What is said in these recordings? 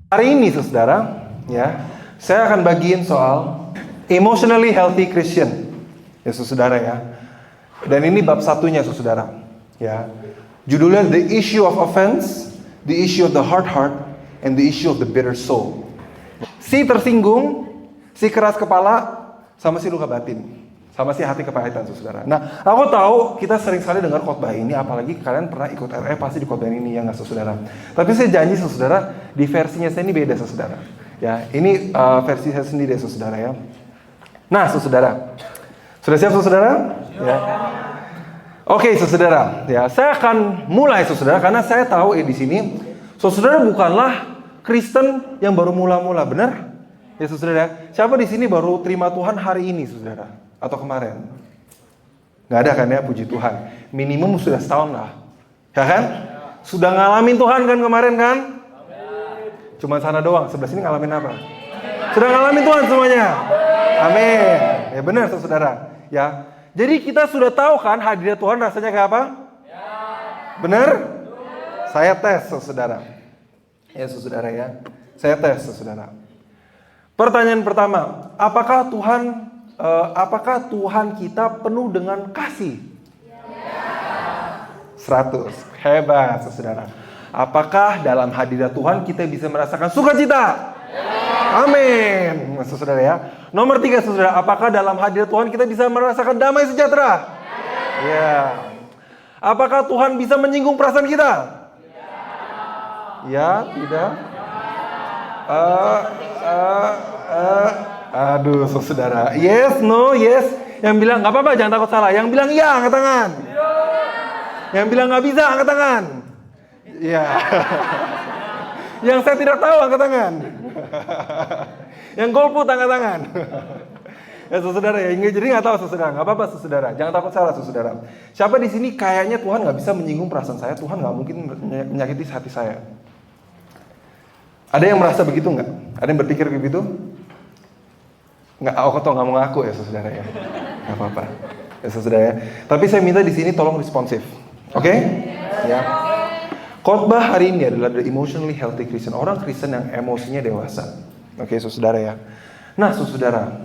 Hari ini saudara, ya, saya akan bagiin soal emotionally healthy Christian, ya saudara ya. Dan ini bab satunya saudara, ya. Judulnya The Issue of Offense, The Issue of the Hard Heart, and the Issue of the Bitter Soul. Si tersinggung, si keras kepala, sama si luka batin. Sama si hati kepahitan, saudara. Nah, aku tahu kita sering sekali dengar khotbah ini, apalagi kalian pernah ikut RE pasti di khotbah ini, ya nggak, saudara. Tapi saya janji, saudara, di versinya saya ini beda, saudara. Ya, ini versi saya sendiri, saudara ya. Nah, saudara, sudah siap, saudara? Ya. Oke, saudara. Ya, saya akan mulai, saudara, karena saya tahu di sini, saudara bukanlah Kristen yang baru mula-mula, benar? Ya, saudara. Siapa di sini baru terima Tuhan hari ini, saudara? Atau kemarin? Nggak ada kan ya, puji Tuhan. Minimum sudah setahun lah. Ya kan? Sudah ngalamin Tuhan kan kemarin kan? Cuma sana doang, sebelah sini ngalamin apa? Sudah ngalamin Tuhan semuanya? Amin. Ya benar saudara. Ya. Jadi kita sudah tahu kan hadirat Tuhan rasanya kayak apa? Benar? Saya tes saudara. Ya saudara ya. Saya tes saudara. Pertanyaan pertama, apakah Tuhan kita penuh dengan kasih? 100. Hebat, saudara. Apakah dalam hadirat Tuhan kita bisa merasakan sukacita? Amin. Saudara ya. Nomor 3, saudara. Apakah dalam hadirat Tuhan kita bisa merasakan damai sejahtera? Ya. Apakah Tuhan bisa menyinggung perasaan kita? Ya, tidak. Aduh, saudara. Yes, no, yes. Yang bilang nggak apa-apa, jangan takut salah. Yang bilang iya, angkat tangan. Yang bilang nggak bisa, angkat tangan. Iya. Yang saya tidak tahu, angkat tangan. Yang golput, angkat tangan. Ya, saudara ya. Jadi nggak tahu, saudara. Nggak apa-apa, saudara. Jangan takut salah, saudara. Siapa di sini kayaknya Tuhan nggak bisa menyinggung perasaan saya. Tuhan nggak mungkin menyakiti hati saya. Ada yang merasa begitu nggak? Ada yang berpikir begitu? Nggak, aku tau nggak mau ngaku ya saudara ya, nggak apa-apa ya saudara ya. Tapi saya minta di sini tolong responsif, oke? Ya. Khotbah hari ini adalah the emotionally healthy Christian, orang Kristen yang emosinya dewasa, oke saudara ya. Nah saudara,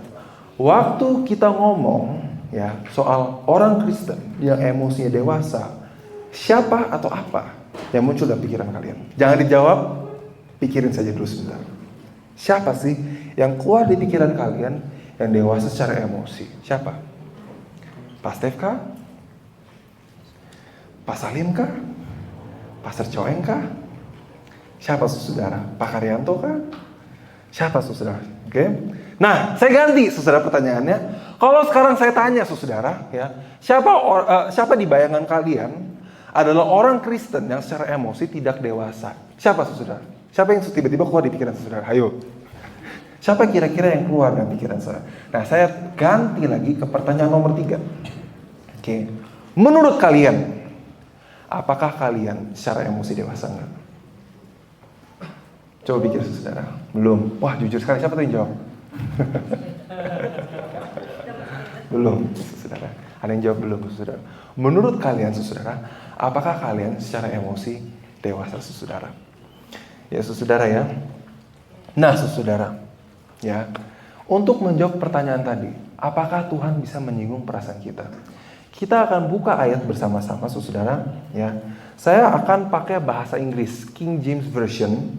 waktu kita ngomong ya soal orang Kristen yang emosinya dewasa, siapa atau apa yang muncul dalam pikiran kalian? Jangan dijawab, pikirin saja dulu sebentar. Siapa sih yang keluar di pikiran kalian yang dewasa secara emosi? Siapa? Pak Stef kah? Pak Salim kah? Pastor Coeng kah? Siapa saudara? Pak Karyanto kah? Siapa saudara? Oke. Nah, saya ganti saudara pertanyaannya. Kalau sekarang saya tanya saudara, ya, siapa di bayangan kalian adalah orang Kristen yang secara emosi tidak dewasa? Siapa saudara? Siapa yang tiba-tiba keluar di pikiran saudara? Ayo. Siapa kira-kira yang keluar dari pikiran saya? Nah, saya ganti lagi ke pertanyaan nomor 3. Oke. Menurut kalian, apakah kalian secara emosi dewasa enggak? Coba pikir saudara. Belum. Wah, jujur sekali. Siapa tuh yang jawab? Belum, saudara. Ada yang jawab belum, saudara? Menurut kalian, saudara, apakah kalian secara emosi dewasa, saudara? Ya, saudara ya. Nah, saudara, ya. Untuk menjawab pertanyaan tadi, apakah Tuhan bisa menyinggung perasaan kita? Kita akan buka ayat bersama-sama, saudara, ya. Saya akan pakai bahasa Inggris, King James Version,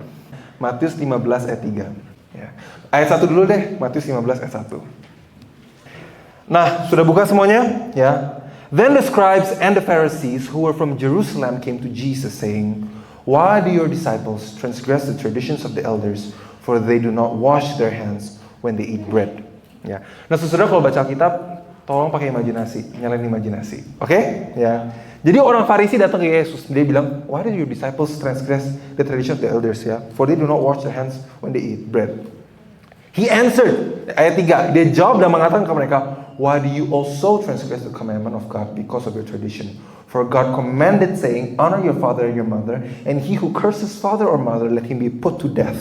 Matius 15 ayat 3. Ya. Ayat 1 dulu deh, Matius 15 ayat 1. Nah, sudah buka semuanya? Ya. Then the scribes and the Pharisees who were from Jerusalem came to Jesus saying, "Why do your disciples transgress the traditions of the elders, for they do not wash their hands when they eat bread?" Ya. Nah, saudara kalau baca Alkitab, tolong pakai imajinasi, nyalain imajinasi. Oke? Ya. Jadi orang Farisi datang ke Yesus, dia bilang, "Why do your disciples transgress the tradition of the elders, ya? For they do not wash their hands when they eat bread." He answered, ayat 3, dia jawab dan mengatakan ke mereka, "Why do you also transgress the commandment of God because of your tradition? For God commanded, saying, honor your father and your mother, and he who curses father or mother, let him be put to death.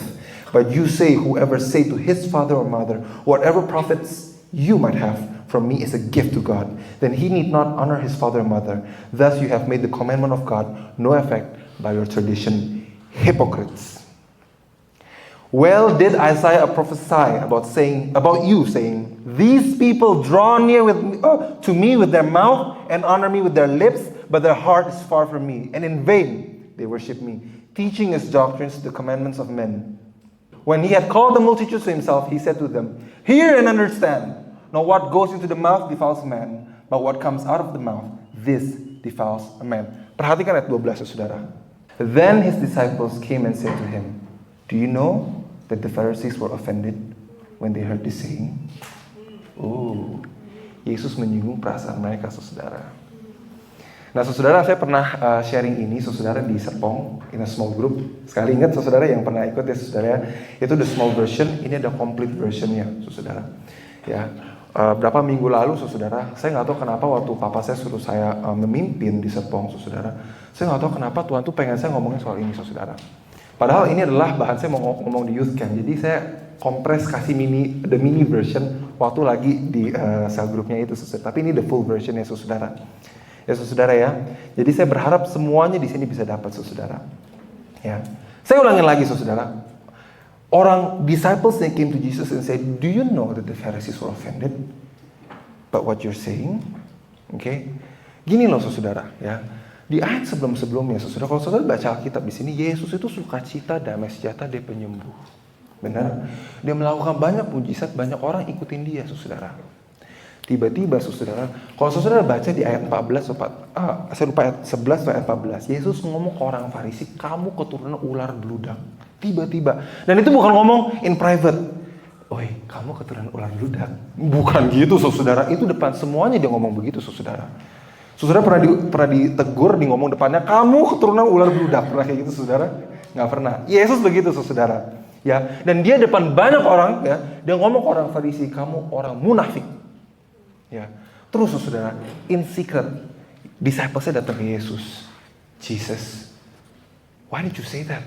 But you say, whoever say to his father or mother, whatever profits you might have from me is a gift to God, then he need not honor his father or mother. Thus you have made the commandment of God no effect by your tradition. Hypocrites." Well did Isaiah prophesy about you, saying, these people draw near to me with their mouth and honor me with their lips, but their heart is far from me, and in vain they worship me, teaching as doctrines the commandments of men. When he had called the multitudes to himself, he said to them, hear and understand. Now what goes into the mouth defiles a man, but what comes out of the mouth, this defiles a man. Perhatikan ayat 12, saudara. Then his disciples came and said to him, do you know that the Pharisees were offended when they heard this saying? Oh, Yesus menyinggung perasaan mereka, saudara. Nah, saudara, saya pernah sharing ini, saudara, di Serpong, in a small group. Sekali ingat, saudara, yang pernah ikut ya, saudara, itu the small version, ini ada complete versionnya, saudara. Ya, berapa minggu lalu, saudara, saya nggak tahu kenapa waktu papa saya suruh saya memimpin di Serpong, saudara. Saya nggak tahu kenapa Tuhan tuh pengen saya ngomongin soal ini, saudara. Padahal ini adalah bahan saya mau ngomong di youth camp, jadi saya kompres kasih the mini version waktu lagi di cell groupnya itu, saudara. Tapi ini the full version ya, saudara. Ya, saudara ya. Jadi saya berharap semuanya di sini bisa dapat, saudara. Ya. Saya ulangin lagi, saudara. Orang disciples they came to Jesus and said, do you know that the Pharisees were offended by what you're saying? Okay. Gini loh, saudara, ya. Di ayat sebelum-sebelumnya, saudara, kalau saudara baca Alkitab di sini, Yesus itu sukacita, damai sejahtera, dia penyembuh. Benar? Dia melakukan banyak mujizat, banyak orang ikutin dia, saudara. Tiba-tiba, saudara, kalau saudara baca di ayat 14, saya lupa ayat 11 atau ayat 14, Yesus ngomong ke orang Farisi, kamu keturunan ular beludak. Tiba-tiba. Dan itu bukan ngomong in private. Oi, kamu keturunan ular beludak. Bukan gitu, saudara. Itu depan semuanya dia ngomong begitu, saudara. Saudara pernah ditegur, di ngomong depannya, kamu keturunan ular beludak. Pernah kayak gitu, saudara? Nggak pernah. Yesus begitu, saudara. Ya, dan dia depan banyak orang, ya, dia ngomong ke orang Farisi, kamu orang munafik. Ya, terus saudara, in secret, disciplesnya datang ke Yesus. Jesus, why did you say that?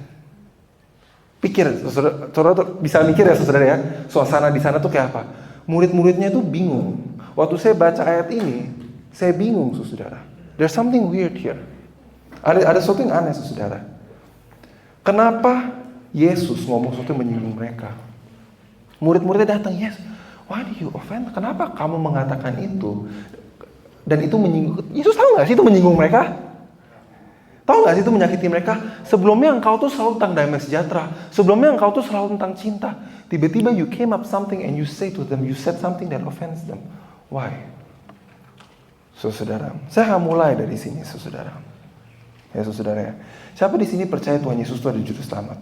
Pikir, saudara bisa mikir ya, saudara ya, suasana di sana tuh kayak apa? Murid-muridnya tuh bingung. Waktu saya baca ayat ini, saya bingung, saudara. There's something weird here. Ada sesuatu yang aneh, saudara. Kenapa Yesus ngomong sesuatu yang menyinggung mereka? Murid-muridnya datang, yes. Why do you offend? Kenapa kamu mengatakan itu? Dan itu menyinggung. Yesus tahu nggak sih itu menyinggung mereka? Tahu nggak sih itu menyakiti mereka? Sebelumnya engkau tuh selalu tentang damai sejahtera. Sebelumnya engkau tuh selalu tentang cinta. Tiba-tiba you came up something and you say to them, you said something that offends them. Why? Saudara, saya akan mulai dari sini, saudara. Ya, saudara ya. Siapa di sini percaya Tuhan Yesus itu ada juru selamat?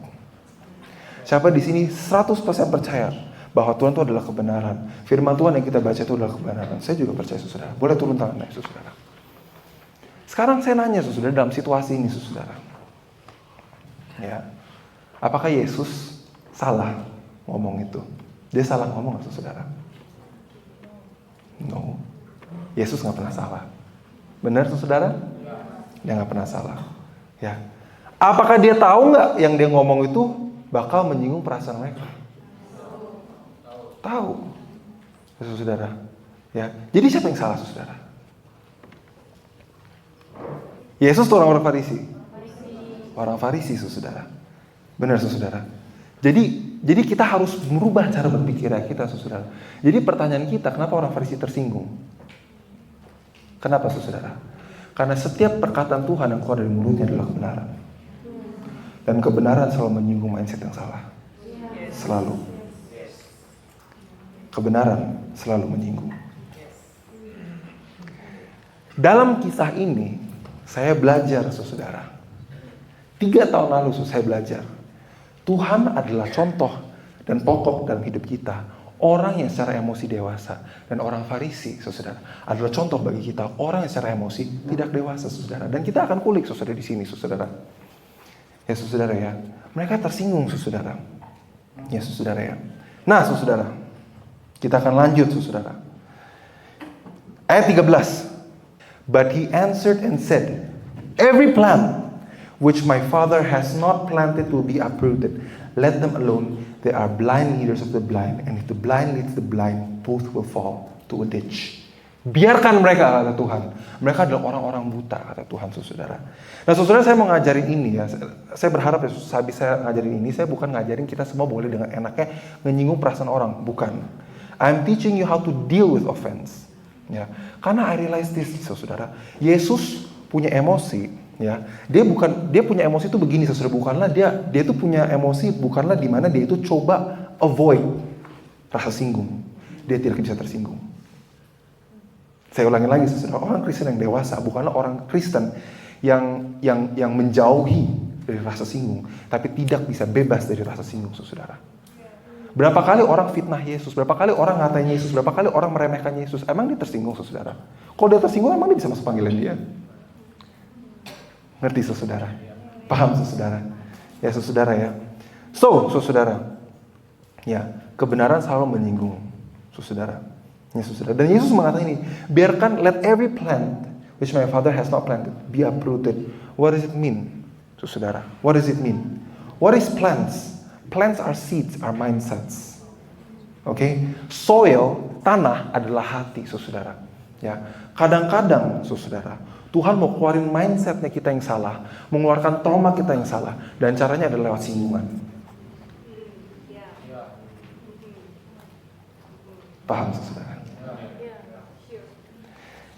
Siapa di sini 100% percaya bahwa Tuhan itu adalah kebenaran? Firman Tuhan yang kita baca itu adalah kebenaran. Saya juga percaya, saudara. Boleh turun tangan, saudara. Sekarang saya nanya, saudara, dalam situasi ini, saudara. Ya. Apakah Yesus salah ngomong itu? Dia salah ngomong nggak, saudara? No. Yesus nggak pernah salah. Benar, saudara? Dia nggak pernah salah. Ya. Apakah dia tahu nggak yang dia ngomong itu bakal menyinggung perasaan mereka? Tahu, saudara. Ya, jadi siapa yang salah, saudara? Yesus atau orang-orang Farisi? Orang Farisi, saudara. Benar, saudara. Jadi kita harus merubah cara berpikir kita, saudara. Jadi pertanyaan kita, kenapa orang Farisi tersinggung? Kenapa, saudara? Karena setiap perkataan Tuhan yang keluar dari mulutnya adalah kebenaran. Dan kebenaran selalu menyinggung mindset yang salah. Selalu. Kebenaran selalu menyinggung. Dalam kisah ini, saya belajar, saudara. 3 tahun lalu saya belajar. Tuhan adalah contoh dan pokok dalam hidup kita. Orang yang secara emosi dewasa. Dan orang Farisi, saudara, adalah contoh bagi kita. Orang yang secara emosi tidak dewasa, saudara. Dan kita akan kulik, saudara, di sini, saudara. Ya, saudara ya. Mereka tersinggung, saudara. Ya, saudara ya. Nah, saudara. Kita akan lanjut, saudara. Ayat 13. But he answered and said, every plant which my Father has not planted will be uprooted. Let them alone. They are blind leaders of the blind. And if the blind leads the blind, both will fall to a ditch. Biarkan mereka, kata Tuhan. Mereka adalah orang-orang buta, kata Tuhan, saudara. Nah, saudara, saya mau ngajarin ini ya. Saya berharap ya, habis saya ngajarin ini, saya bukan ngajarin kita semua boleh dengan enaknya menyinggung perasaan orang. Bukan. I'm teaching you how to deal with offense. Ya, karena I realize this, saudara. Yesus punya emosi, ya. Dia punya emosi itu begini, saudara. Bukanlah dia itu punya emosi, bukanlah di mana dia itu coba avoid rasa singgung. Dia tidak bisa tersinggung. Saya ulangi lagi, saudara, orang Kristen yang dewasa bukanlah orang Kristen yang menjauhi dari rasa singgung, tapi tidak bisa bebas dari rasa singgung, saudara. Berapa kali orang fitnah Yesus, berapa kali orang ngatain Yesus, berapa kali orang meremehkan Yesus, emang dia tersinggung, saudara? Kalau dia tersinggung, emang dia bisa masuk panggilan dia? Ngerti, saudara? Paham, saudara? Ya, saudara ya. Saudara, ya, kebenaran selalu menyinggung, saudara. Ya, saudara. Dan Yesus mengatakan ini, biarkan, let every plant which my Father has not planted be uprooted. What does it mean, saudara? What does it mean? What is plants? Plants are seeds, are mindsets. Okay? Soil, tanah adalah hati, saudara. Ya, kadang-kadang, saudara, Tuhan mau keluarin mindsetnya kita yang salah, mengeluarkan trauma kita yang salah, dan caranya adalah lewat singgungan. Paham, saudara?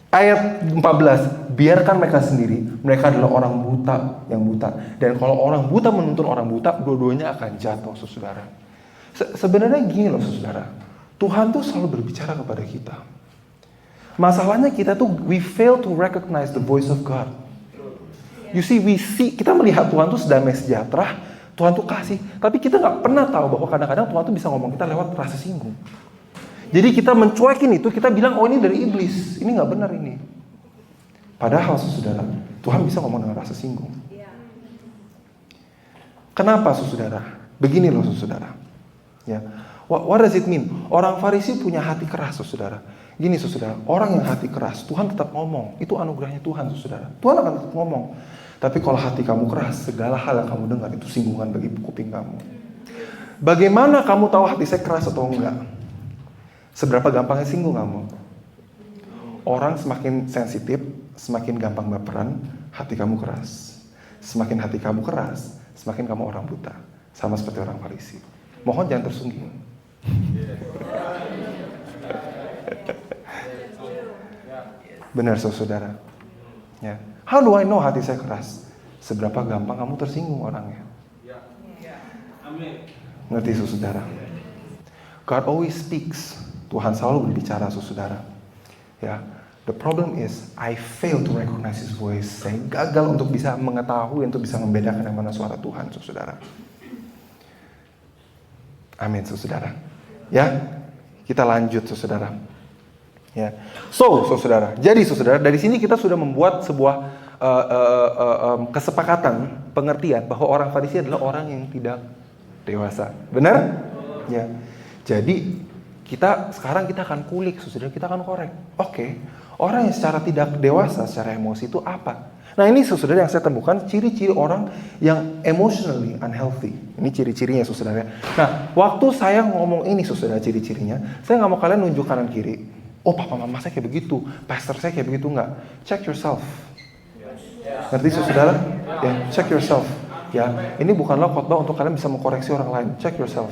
Ayat 14, biarkan mereka sendiri, mereka adalah orang buta yang buta. Dan kalau orang buta menuntun orang buta, dua-duanya akan jatuh, saudara. Sebenarnya gini loh, saudara. Tuhan tuh selalu berbicara kepada kita. Masalahnya kita tuh, we fail to recognize the voice of God. You see, kita melihat Tuhan tuh sedamai sejahtera, Tuhan tuh kasih. Tapi kita gak pernah tahu bahwa kadang-kadang Tuhan tuh bisa ngomong kita lewat rasa singgung. Jadi kita mencuekin itu, kita bilang, oh ini dari iblis, ini gak benar ini. Padahal, saudara, Tuhan bisa ngomong dengan rasa singgung. Kenapa, saudara? Begini loh, saudara. Ya, what does it mean? Orang Farisi punya hati keras, saudara. Gini, saudara, orang yang hati keras, Tuhan tetap ngomong. Itu anugerahnya Tuhan, saudara. Tuhan akan tetap ngomong. Tapi kalau hati kamu keras, segala hal yang kamu dengar itu singgungan bagi kuping kamu. Bagaimana kamu tahu hati saya keras atau enggak? Seberapa gampangnya singgung kamu? Orang semakin sensitif, semakin gampang baperan, hati kamu keras. Semakin hati kamu keras, semakin kamu orang buta. Sama seperti orang Farisi. Mohon jangan tersungging. Benar, saudara. Ya. How do I know hati saya keras? Seberapa gampang kamu tersinggung orangnya. Ngerti, saudara? God always speaks. Tuhan selalu berbicara, saudara. Ya, the problem is I fail to recognize His voice. Saya gagal untuk bisa mengetahui, untuk bisa membedakan yang mana suara Tuhan, saudara. Amin, saudara. Ya, kita lanjut, saudara. Ya, saudara. Jadi, saudara, dari sini kita sudah membuat sebuah kesepakatan, pengertian bahwa orang Farisi adalah orang yang tidak dewasa. Benar? Ya. Jadi sekarang kita akan kulik, saudara, kita akan korek. Oke, orang yang secara tidak dewasa, secara emosi itu apa? Nah, ini, saudara, yang saya temukan ciri-ciri orang yang emotionally unhealthy. Ini ciri-cirinya, saudara. Nah, waktu saya ngomong ini, saudara, ciri-cirinya, saya nggak mau kalian nunjuk kanan kiri. Oh, papa mama saya kayak begitu, pastor saya kayak begitu, nggak. Check yourself. Ngerti, saudara? Ya, check yourself. Ya, ini bukanlah khotbah untuk kalian bisa mengkoreksi orang lain. Check yourself.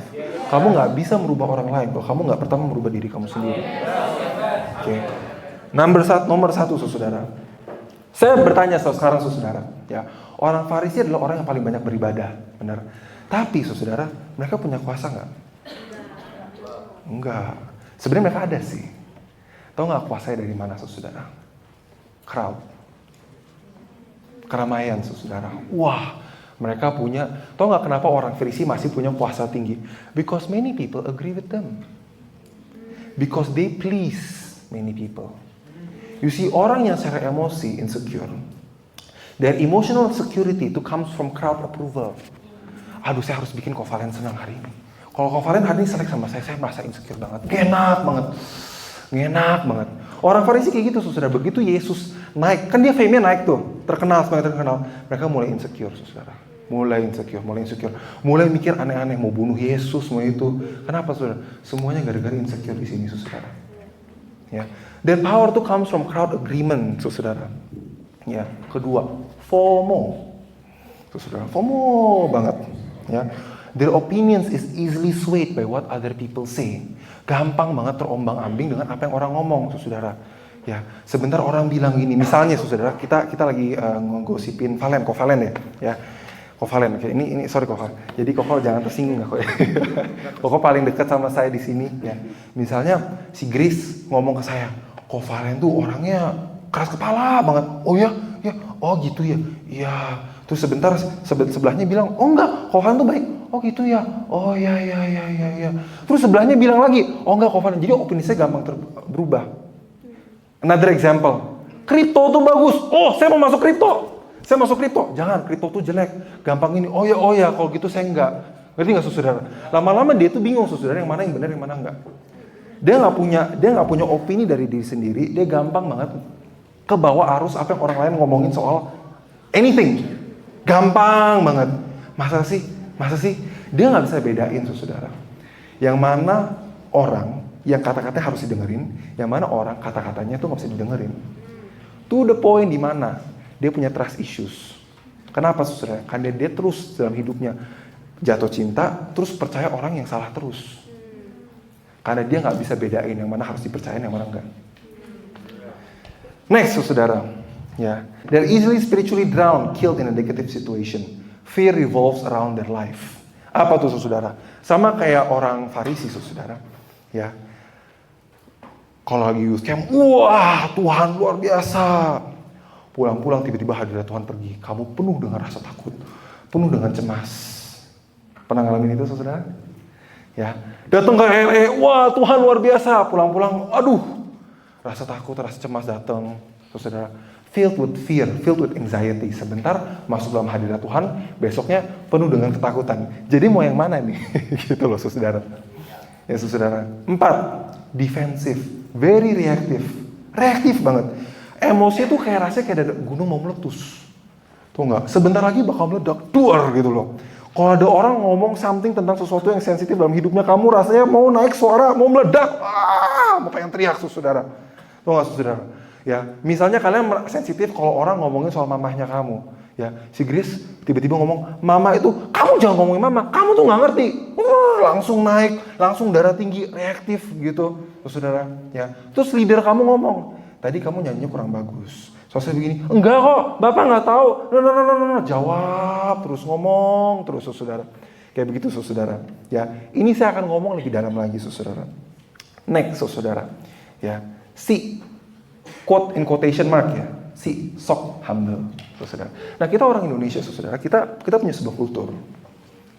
Kamu nggak bisa merubah orang lain kalau kamu nggak pertama merubah diri kamu sendiri. Oke. Nomor satu, saudara. Saya bertanya sekarang, saudara. Ya, orang Farisi adalah orang yang paling banyak beribadah, benar. Tapi, saudara, mereka punya kuasa nggak? Enggak. Sebenarnya mereka ada sih. Tahu nggak kuasanya dari mana, saudara? Crowd. Keramaian, saudara. Wah. Mereka punya, tau gak kenapa orang Farisi masih punya kuasa tinggi? Because many people agree with them. Because they please many people. You see, orang yang secara emosi insecure, their emotional security itu comes from crowd approval. Aduh, saya harus bikin Kovalen senang hari ini. Kalau Kovalen hari ini selek sama saya merasa insecure banget. Enak banget. Orang Farisi kayak gitu, saudara. Begitu Yesus naik, kan dia fame-nya naik tuh, semakin terkenal. Mereka mulai insecure, saudara. Mulai insecure. Mulai mikir aneh-aneh, mau bunuh Yesus, mau itu. Kenapa, saudara? Semuanya gara-gara insecure di sini, saudara. Ya. Dan power itu comes from crowd agreement, saudara. Ya, kedua, FOMO. Saudara, FOMO banget. Ya, their opinions is easily swayed by what other people say. Gampang banget terombang-ambing dengan apa yang orang ngomong, saudara. Ya, sebentar orang bilang gini, misalnya, saudara, kita lagi ngosipin Valen, Kovalen ya. Kovalen, oke. Ini sorry Koko. Jadi Koko jangan tersinggung ya, Koko. Koko paling dekat sama saya di sini ya. Misalnya si Grace ngomong ke saya, Kovalen tuh orangnya keras kepala banget. Oh ya, oh gitu ya. Iya. Terus sebentar sebelahnya bilang, oh enggak, Kovalen tuh baik. Oh gitu ya. Oh ya. Terus sebelahnya bilang lagi, oh enggak Kovalen. Jadi opini saya gampang berubah. Another example, kripto tuh bagus. Oh, saya mau masuk kripto. Saya masuk kripto. Jangan, kripto tuh jelek. Gampang ini. Oh ya, kalau gitu saya enggak. Ngerti nggak saudara? Lama-lama dia tuh bingung saudara, yang mana yang benar, yang mana enggak. Dia nggak punya opini dari diri sendiri. Dia gampang banget ke bawah arus apa yang orang lain ngomongin soal anything. Gampang banget. Masa sih? Dia nggak bisa bedain saudara. Yang mana orang yang kata-katanya harus didengerin, yang mana orang kata-katanya tuh nggak bisa didengerin. To the point di mana dia punya trust issues. Kenapa saudara? Karena dia terus dalam hidupnya jatuh cinta, terus percaya orang yang salah terus. Karena dia nggak bisa bedain yang mana harus dipercayain, yang mana enggak. Next, saudara, ya, they're easily spiritually drowned, killed in a negative situation. Fear revolves around their life. Apa tuh, saudara? Sama kayak orang Farisi, saudara. Ya, kalau lagi youth camp, wah, Tuhan luar biasa. Pulang-pulang tiba-tiba hadirat Tuhan pergi. Kamu penuh dengan rasa takut, penuh dengan cemas. Pernah ngalamin itu, saudara? Ya, datang ke RE, wah Tuhan luar biasa. Pulang-pulang, aduh, rasa takut, rasa cemas datang, saudara. Filled with fear, filled with anxiety. Sebentar masuk dalam hadirat Tuhan, besoknya penuh dengan ketakutan. Jadi mau yang mana nih? Gitu loh, saudara. Ya, saudara. 4, defensive, very reactive, reaktif banget. Emosi tuh kayak rasanya kayak ada gunung mau meletus. Tuh nggak? Sebentar lagi bakal meledak, duar gitu loh. Kalau ada orang ngomong something tentang sesuatu yang sensitif dalam hidupnya, kamu rasanya mau naik suara, mau meledak, mau pengen teriak, saudara. Tuh nggak, saudara? Ya, misalnya kalian sensitif kalau orang ngomongin soal mamahnya kamu. Ya, si Grace tiba-tiba ngomong, mama itu, kamu jangan ngomongin mama, kamu tuh nggak ngerti. Langsung naik, langsung darah tinggi, reaktif gitu, saudara. Ya, terus leader kamu ngomong, tadi kamu nyanyinya kurang bagus. Soalnya begini, enggak kok, bapak nggak tahu. No, jawab terus, ngomong terus, saudara. Kayak begitu, saudara. Ya, ini saya akan ngomong lebih dalam lagi, saudara. Next, saudara. Ya, si quote in quotation mark ya, si sok humble, saudara. Nah, kita orang Indonesia, saudara, kita punya sebuah kultur.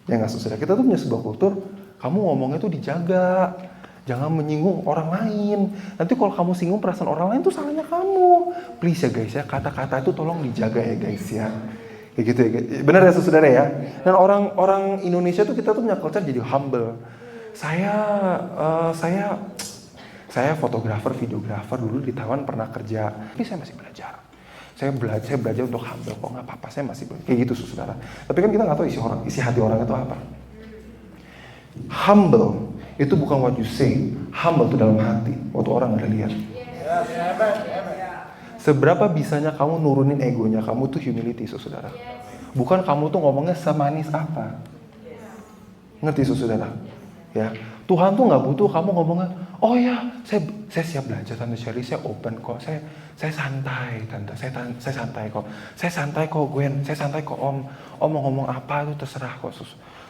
Ya nggak, saudara? Kita tuh punya sebuah kultur. Kamu ngomongnya tuh dijaga. Jangan menyinggung orang lain. Nanti kalau kamu singgung perasaan orang lain tuh salahnya kamu. Please ya guys ya, kata-kata itu tolong dijaga ya guys ya. Kayak gitu ya guys. Benar ya saudara ya. Dan orang Indonesia tuh kita tuh punya culture jadi humble. Saya fotografer, videografer dulu di Taiwan pernah kerja. Tapi saya masih belajar. Saya belajar untuk humble. Kok nggak apa-apa, saya masih belajar. Kayak gitu saudara. Tapi kan kita nggak tahu isi hati orang itu apa. Humble itu bukan what you say, humble itu dalam hati, waktu orang ada lihat. Seberapa bisanya kamu nurunin egonya, kamu tuh humility, saudara. Bukan kamu tuh ngomongnya semanis apa. Ngerti, saudara? Ya, Tuhan tuh nggak butuh kamu ngomongnya, oh ya, saya siap belajar, Tante Sherry, saya open kok, saya santai, Tante, saya santai kok, Gwen, saya santai kok, Om mau ngomong apa itu terserah kok,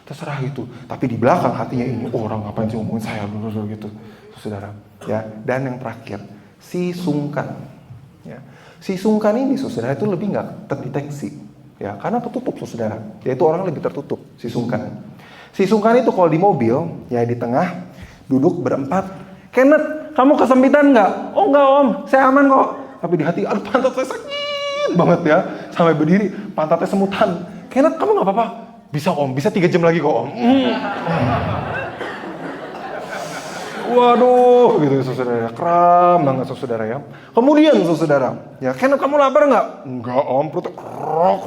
terserah gitu. Tapi di belakang hatinya ini, orang ngapain sih ngomongin saya dulu gitu, saudara. Ya, dan yang terakhir, si sungkan. Ya, si sungkan ini, saudara, itu lebih nggak terdeteksi. Ya, karena tertutup, saudara. Yaitu orang lebih tertutup, si sungkan. Si sungkan itu kalau di mobil, ya di tengah, duduk berempat. Kenneth, kamu kesempitan nggak? Oh nggak Om, saya aman kok. Tapi di hati, aduh pantat saya sakit banget ya. Sampai berdiri, pantatnya semutan. Kenneth, kamu nggak apa-apa? Bisa Om, bisa 3 jam lagi kok Om. Waduh, gitu saudara, kram banget saudara ya. Kemudian saudara, ya Kenneth kamu lapar nggak? Enggak Om, perutnya krok.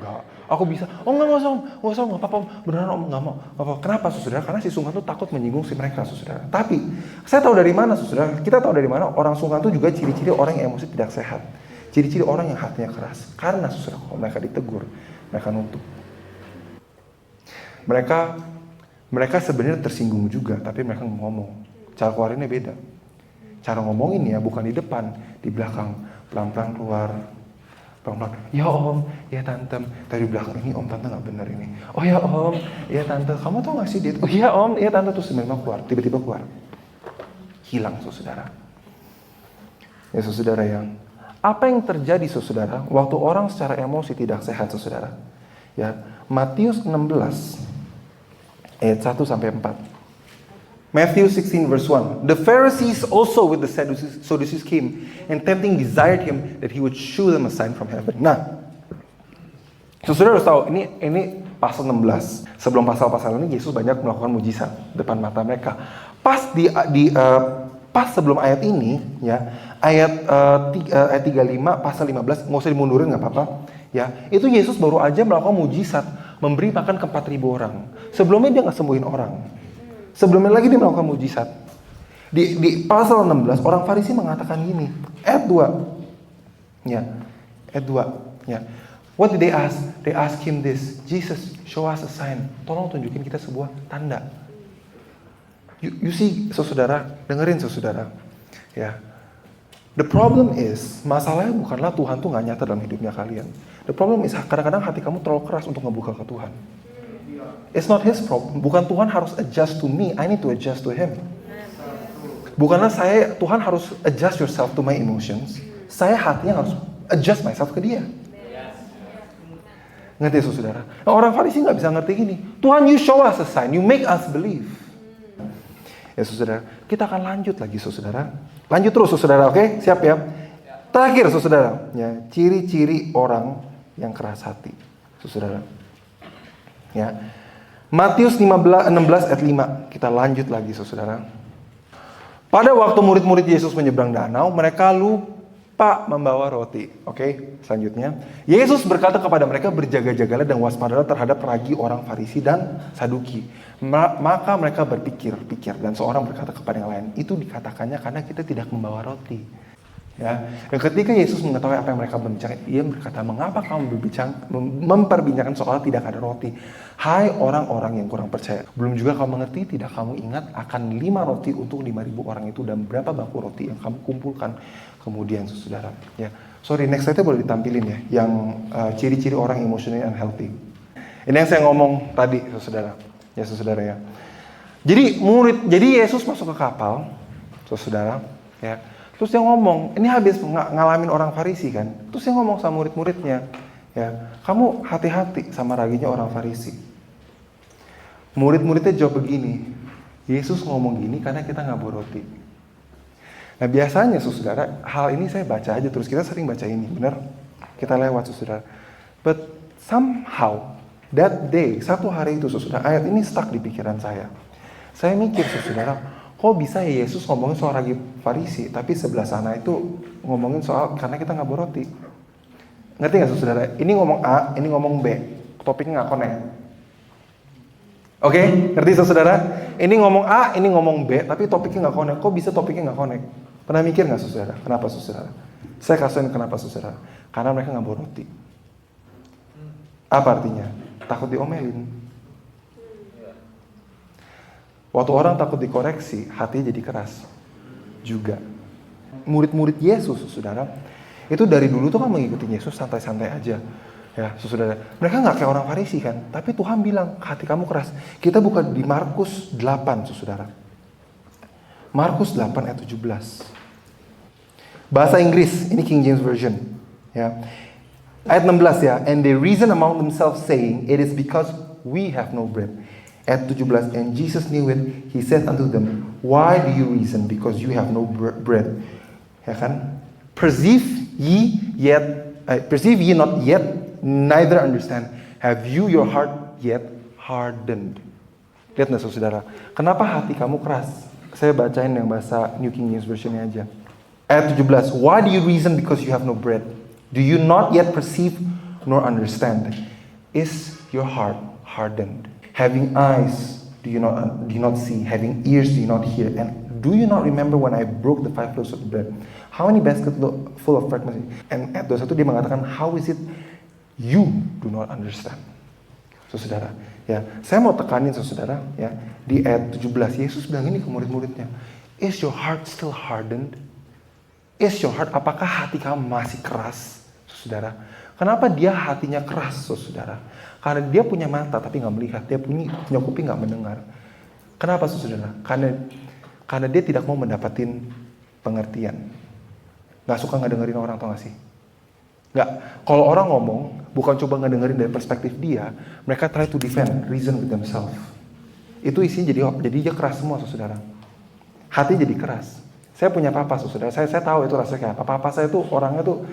Enggak. Aku bisa. Oh enggak usah om, nggak apa-apa om. Beneran om, nggak mau. Nggak apa. Kenapa saudara? Karena si sungkan tuh takut menyinggung si mereka saudara. Tapi saya tahu dari mana saudara? Kita tahu dari mana orang sungkan tuh juga ciri-ciri orang yang emosi tidak sehat. Ciri-ciri orang yang hatinya keras. Karena saudara kalau mereka ditegur, mereka nutup. Mereka sebenarnya tersinggung juga, tapi mereka ngomong. Cara keluarinnya beda. Cara ngomongin ya bukan di depan, di belakang, pelan-pelan keluar. Pelan-pelan, ya om, ya tante, dari belakang ini om tante nggak benar ini. Oh ya om, ya tante, kamu tau nggak sih dia? Oh ya om, ya tante, terus keluar, tiba-tiba keluar, hilang saudara. Ya saudara yang, apa yang terjadi saudara waktu orang secara emosi tidak sehat saudara? Ya, Matius 16 ayat 1 sampai 4. Matthew 16 verse 1. The Pharisees also with the Sadducees came and tempting desired him that he would shew them a sign from heaven. Nah, saudara harus tahu ini pasal 16. Sebelum pasal-pasal ini Yesus banyak melakukan mujizat depan mata mereka. Pas pas sebelum ayat ini ya, ayat 35 pasal 15 nggak usah dimundurin nggak apa-apa. Ya, itu Yesus baru aja melakukan mujizat, memberi makan ke 4.000 orang. Sebelumnya dia nggak sembuhin orang. Sebelumnya lagi dia melakukan mujizat. Di pasal 16 orang Farisi mengatakan gini, ayat 2. Ya. Ayat 2, ya. What did they ask? They ask him this, Jesus, show us a sign. Tolong tunjukin kita sebuah tanda. You see, saudara, dengerin saudara. Ya. The problem is, masalahnya bukanlah Tuhan tuh gak nyata dalam hidupnya kalian. The problem is, kadang-kadang hati kamu terlalu keras untuk ngebuka ke Tuhan. It's not his problem. Bukan Tuhan harus adjust to me. I need to adjust to him. Bukanlah Tuhan harus adjust yourself to my emotions. Saya hatinya harus adjust myself ke dia. Ngerti saudara? Nah, orang Farisi gak bisa ngerti gini. Tuhan, you show us a sign. You make us believe. Ya saudara, kita akan lanjut lagi saudara. Lanjut terus saudara, oke? Siap ya? Terakhir saudara, ya, ciri-ciri orang yang keras hati. Saudara. Ya. Matius 16 ayat 5. Kita lanjut lagi saudara. Pada waktu murid-murid Yesus menyeberang danau, mereka lupa membawa roti. Oke, selanjutnya. Yesus berkata kepada mereka, berjaga-jagalah dan waspadalah terhadap ragi orang Farisi dan Saduki. Maka mereka berpikir, dan seorang berkata kepada yang lain, itu dikatakannya karena kita tidak membawa roti. Ya, dan ketika Yesus mengetahui apa yang mereka bincangkan, ia berkata, mengapa kamu memperbincangkan soal tidak ada roti? Hai orang-orang yang kurang percaya. Belum juga kamu mengerti, tidak kamu ingat akan 5 roti untuk 5.000 orang itu dan berapa bangku roti yang kamu kumpulkan kemudian saudara. Ya, sorry, next slide-nya boleh ditampilin ya, yang ciri-ciri orang emotionally unhealthy. Ini yang saya ngomong tadi saudara. Ya saudara ya. Jadi Yesus masuk ke kapal, saudara, ya. Terus dia ngomong, ini habis ngalamin orang Farisi kan. Terus dia ngomong sama murid-muridnya, ya, kamu hati-hati sama raginya orang Farisi. Murid-muridnya jawab begini, Yesus ngomong gini karena kita nggak bawa roti. Nah biasanya saudara, hal ini saya baca aja terus, kita sering baca ini, benar? Kita lewat saudara. But somehow, that day, satu hari itu saudara, ayat ini stuck di pikiran saya. Saya mikir saudara, kok bisa ya Yesus ngomongin soal ragi Farisi, tapi sebelah sana itu ngomongin soal karena kita nggak bawa roti. Ngerti nggak saudara? Ini ngomong A, ini ngomong B, topiknya nggak connect. Oke, ngerti saudara? Ini ngomong A, ini ngomong B, tapi topiknya nggak connect. Kok bisa topiknya nggak connect? Pernah mikir nggak saudara? Kenapa saudara? Saya kasihin kenapa saudara? Karena mereka nggak bawa roti. Apa artinya? Takut diomelin. Waktu orang takut dikoreksi, hatinya jadi keras juga. Murid-murid Yesus, saudara, itu dari dulu tuh kan mengikuti Yesus santai-santai aja. Ya, saudara. Mereka nggak kayak orang Farisi kan, tapi Tuhan bilang, hati kamu keras. Kita buka di Markus 8, saudara. Markus 8 ayat 17. Bahasa Inggris, ini King James Version. Ya. Ayat 16 ya. And they reason among themselves saying, it is because we have no bread. Ayat 17, and Jesus knew it, he said unto them, why do you reason? Because you have no bread. Ya kan? Perceive ye not yet, neither understand. Have you your heart yet hardened? Lihat nggak saudara? Kenapa hati kamu keras? Saya bacain yang bahasa New King James Version-nya aja. Ayat 17, why do you reason because you have no bread? Do you not yet perceive nor understand? Is your heart hardened? Having eyes, do you not see? Having ears, do you not hear? And do you not remember when I broke the 5 loaves of bread? How many baskets full of fragments? And at dosa itu dia mengatakan, how is it you do not understand? Saudara, ya, saya mau tekanin saudara, ya, di ayat 17 Yesus bilang ini ke murid-muridnya. Is your heart still hardened? Is your heart, apakah hati kamu masih keras, saudara? Kenapa dia hatinya keras, saudara? Karena dia punya mata tapi nggak melihat, dia punya kuping nggak mendengar. Kenapa, saudara? Karena dia tidak mau mendapatin pengertian. Nggak suka ngedengerin orang, tau gak sih? Nggak. Kalau orang ngomong, bukan coba ngedengerin dari perspektif dia, mereka try to defend, reason with themselves. Itu isinya jadi dia keras semua, saudara. Hati jadi keras. Saya punya papa, saudara. Saya tahu itu rasanya kayak apa. Papa saya tuh orangnya tuh,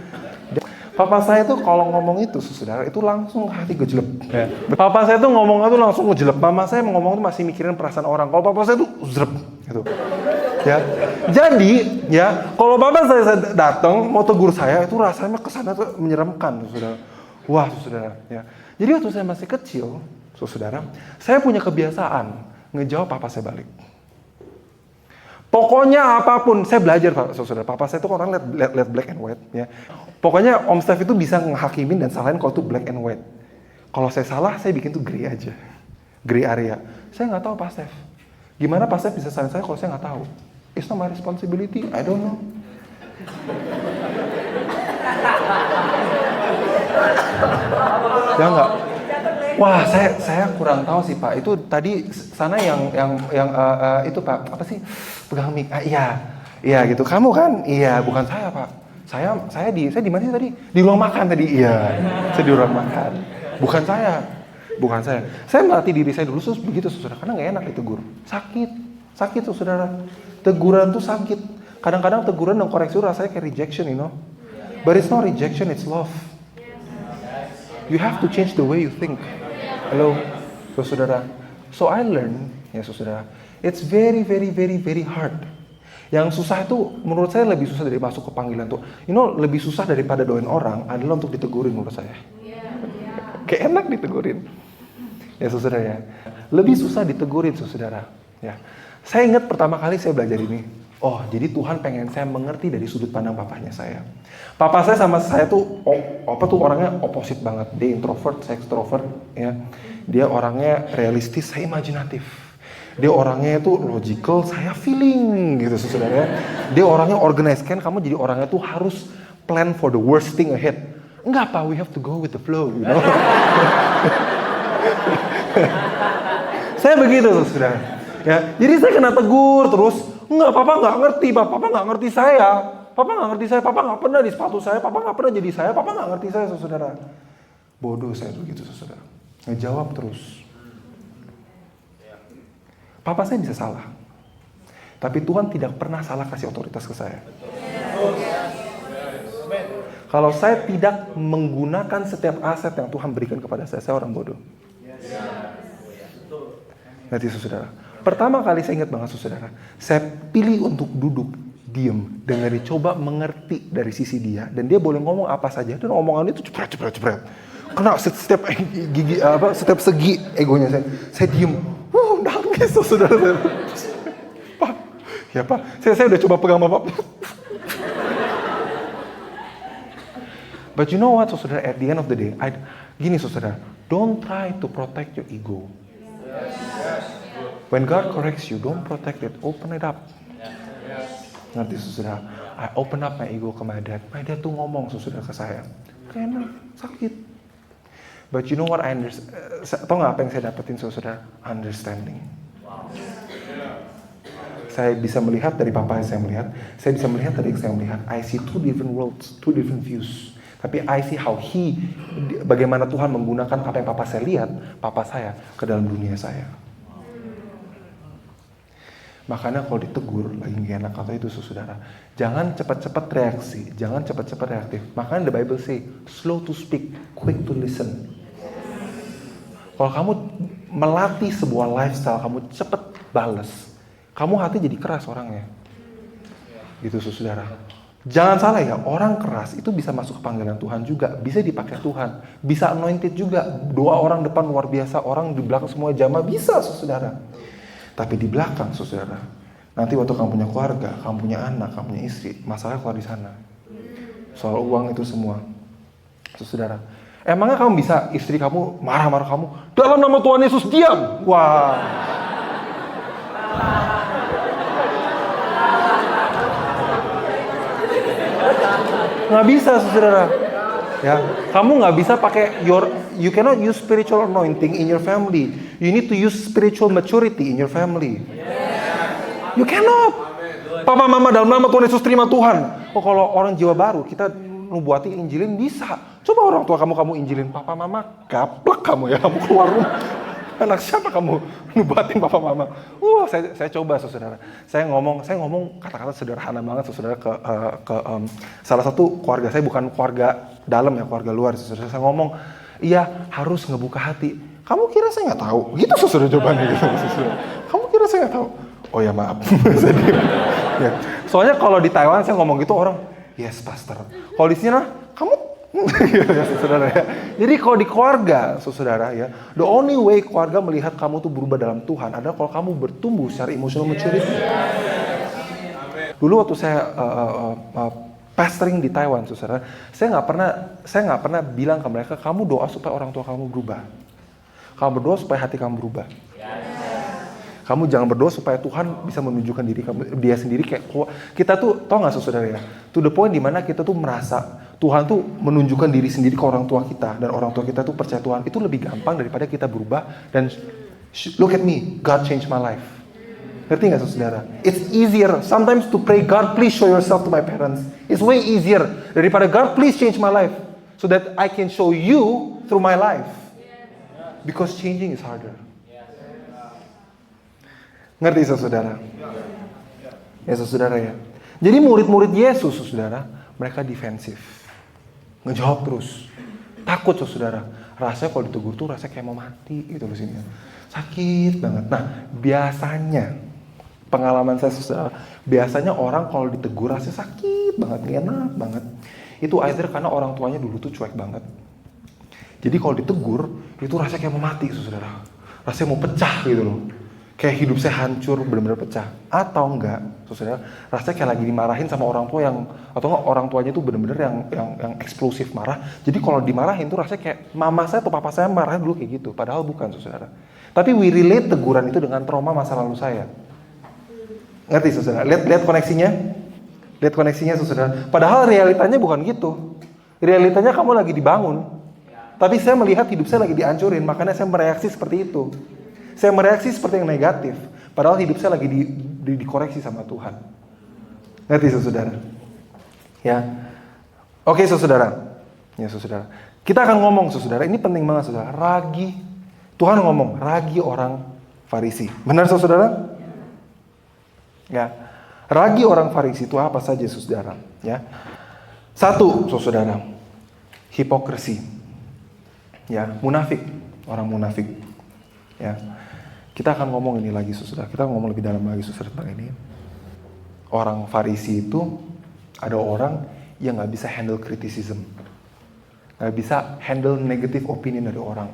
papa saya tuh kalau ngomong itu, saudara, itu langsung hati gejelep. Ya. Papa saya tuh ngomongnya tuh langsung gejelep. Mama saya ngomong tuh masih mikirin perasaan orang. Kalau papa saya tuh zrep gitu. Ya. Jadi, ya, kalau papa saya datang mau tegur saya, itu rasanya kesannya tuh menyeramkan, saudara. Wah, saudara, ya. Jadi waktu saya masih kecil, saudara, saya punya kebiasaan ngejawab papa saya balik. Pokoknya apapun, saya belajar, saudara. Papa saya tuh orang lihat black and white, ya. Pokoknya Om Steph itu bisa ngehakimin dan salahin kalau itu black and white. Kalau saya salah, saya bikin tuh gray aja, gray area. Saya nggak tahu Pak Steph. Gimana Pak Steph bisa salahin saya kalau saya nggak tahu? It's not my responsibility. I don't know. Ya nggak. Wah, saya kurang tahu sih Pak. Itu tadi sana yang itu Pak, apa sih? Pegang mic. Iya gitu. Kamu kan? Iya, bukan saya Pak. Saya di mana sih tadi? Di ruang makan tadi. Iya. Saya di ruang makan. Bukan saya. Saya melatih diri saya dulu begitu, saudara. Karena nggak enak ditegur. Sakit tuh, saudara. Teguran tuh sakit. Kadang-kadang teguran dan koreksi rasanya kayak rejection, you know. But it's not rejection, it's love. You have to change the way you think. Hello, saudara. So I learn, ya saudara, it's very, very, very, very hard. Yang susah itu, menurut saya lebih susah dari masuk ke panggilan tuh. You know, lebih susah daripada doain orang adalah untuk ditegurin menurut saya. Kayak enak ditegurin. Ya saudara ya. Lebih susah ditegurin, saudara. Ya. Saya ingat pertama kali saya belajar ini. Oh, jadi Tuhan pengen saya mengerti dari sudut pandang papanya saya. Papa saya sama saya tuh orangnya opposite banget. Dia introvert, saya extrovert, ya. Dia orangnya realistis, saya imajinatif. Dia orangnya itu logical, saya feeling gitu, saudara. Dia orangnya organized, kan kamu jadi orangnya tuh harus plan for the worst thing ahead. Enggak Pak, we have to go with the flow, you know. Saya begitu, saudara. Ya, jadi saya kena tegur terus. Enggak, Papa nggak ngerti, Pak. Papa nggak ngerti saya. Papa nggak pernah di sepatu saya. Papa nggak pernah jadi saya. Papa nggak ngerti saya, saudara. Bodoh saya begitu, saudara. Ngejawab terus. Papa saya bisa salah. Tapi Tuhan tidak pernah salah kasih otoritas ke saya. Kalau saya tidak menggunakan setiap aset yang Tuhan berikan kepada saya orang bodoh. Nanti, saudara. Pertama kali saya ingat banget, saudara. Saya pilih untuk duduk, diem, dengerin, coba mengerti dari sisi dia. Dan dia boleh ngomong apa saja. Dan omongan itu cepret. Kena setiap gigi, setiap segi egonya saya. Saya diem. Nangis, saudara. Pak, ya Pak. Saya udah coba pegang Bapak. But you know what, saudara? At the end of the day, gini, saudara. Don't try to protect your ego. When God corrects you, don't protect it. Open it up. Nanti, saudara, I open up my ego ke my dad. My dad tuh ngomong, saudara, ke saya. Kayaknya sakit. But you know what I understand? Tau gak apa yang saya dapetin, saudara? Understanding. Saya bisa melihat dari papa yang saya melihat. Saya bisa melihat dari yang saya melihat. I see two different worlds, two different views. Tapi I see how bagaimana Tuhan menggunakan apa yang papa saya lihat, papa saya, ke dalam dunia saya. Makanya kalau ditegur, lagi gak enak kata itu, saudara. Jangan cepat-cepat reaksi, jangan cepat-cepat reaktif. Makanya the Bible say, slow to speak, quick to listen. Kalau kamu melatih sebuah lifestyle, kamu cepat balas, kamu hati jadi keras orangnya. Gitu, saudara. Jangan salah ya, orang keras itu bisa masuk ke panggilan Tuhan juga, bisa dipakai Tuhan, bisa anointed juga. Doa orang depan luar biasa, orang di belakang semua jamaah bisa, saudara. Tapi di belakang, saudara, nanti waktu kamu punya keluarga, kamu punya anak, kamu punya istri, masalah keluar di sana. Soal uang itu semua, saudara. Emangnya kamu bisa istri kamu marah-marah kamu, dalam nama Tuhan Yesus diam? Wah. Nggak bisa, saudara. Ya, kamu nggak bisa pakai you cannot use spiritual anointing in your family. You need to use spiritual maturity in your family. You cannot. Papa mama dalam nama Tuhan Yesus terima Tuhan. Oh, kalau orang jiwa baru kita nubuatin injilin bisa. Coba orang tua kamu injilin, papa mama gaplek kamu ya, kamu keluar rumah. Anak siapa kamu nubuatin papa mama? Saya coba, saudara. Saya ngomong kata-kata sederhana banget, saudara, ke salah satu keluarga saya, bukan keluarga dalam ya, keluarga luar, saudara. Saya ngomong, iya harus ngebuka hati. Kamu kira saya nggak tahu? Gitu, saudara, jawabannya gitu, saudara. Kamu kira saya nggak tahu? Oh ya maaf. Ya. Soalnya kalau di Taiwan saya ngomong gitu orang, yes pastor. Kalau di sini kamu ya, saudara ya. Jadi kalau di keluarga, saudara ya, the only way keluarga melihat kamu tuh berubah dalam Tuhan adalah kalau kamu bertumbuh secara emotional maturity. Dulu waktu saya pastoring di Taiwan, saudara, saya nggak pernah bilang ke mereka, kamu doa supaya orang tua kamu berubah. Kamu berdoa supaya hati kamu berubah. Kamu jangan berdoa supaya Tuhan bisa menunjukkan diri kamu, dia sendiri kayak kita tuh, tau nggak saudara ya, to the point dimana kita tuh merasa Tuhan tuh menunjukkan diri sendiri ke orang tua kita, dan orang tua kita tuh percaya Tuhan, itu lebih gampang daripada kita berubah dan look at me, God changed my life. Ngerti nggak saudara? It's easier sometimes to pray, God please show yourself to my parents. It's way easier daripada God please change my life so that I can show you through my life. Because changing is harder. Ngerti saudara? Ya saudara ya. Jadi murid-murid Yesus, saudara, mereka defensif, ngejawab terus, takut saudara. Rasanya kalau ditegur tuh rasanya kayak mau mati gitu loh sini. Sakit banget. Nah biasanya pengalaman saya saudara, biasanya orang kalau ditegur rasanya sakit banget, gak enak banget. Itu either karena orang tuanya dulu tuh cuek banget. Jadi kalau ditegur itu rasanya kayak mau mati saudara. Rasanya mau pecah gitu loh. Kayak hidup saya hancur, benar-benar pecah. Atau enggak, saudara, rasanya kayak lagi dimarahin sama orang tua yang, atau enggak orang tuanya tuh benar-benar yang eksplosif marah. Jadi kalau dimarahin tuh rasanya kayak mama saya atau papa saya marahin dulu kayak gitu. Padahal bukan, saudara. Tapi we relate teguran itu dengan trauma masa lalu saya. Ngerti, saudara? Lihat koneksinya? Lihat koneksinya, saudara. Padahal realitanya bukan gitu. Realitanya kamu lagi dibangun. Tapi saya melihat hidup saya lagi dihancurin, makanya saya mereaksi seperti itu. Saya mereaksi seperti yang negatif, padahal hidup saya lagi dikoreksi sama Tuhan. Ngerti saudara? Ya. Oke saudara. Ya saudara. Kita akan ngomong saudara, ini penting banget saudara. Ragi. Tuhan ngomong, ragi orang Farisi. Benar saudara? Ya. Ragi orang Farisi itu apa saja saudara? Ya. Satu saudara. Hipokrisi. Ya, munafik. Orang munafik. Ya. Kita akan ngomong ini lagi saudara. Kita ngomong lebih dalam lagi saudara tentang ini. Orang Farisi itu ada orang yang gak bisa handle criticism. Gak bisa handle negative opinion dari orang.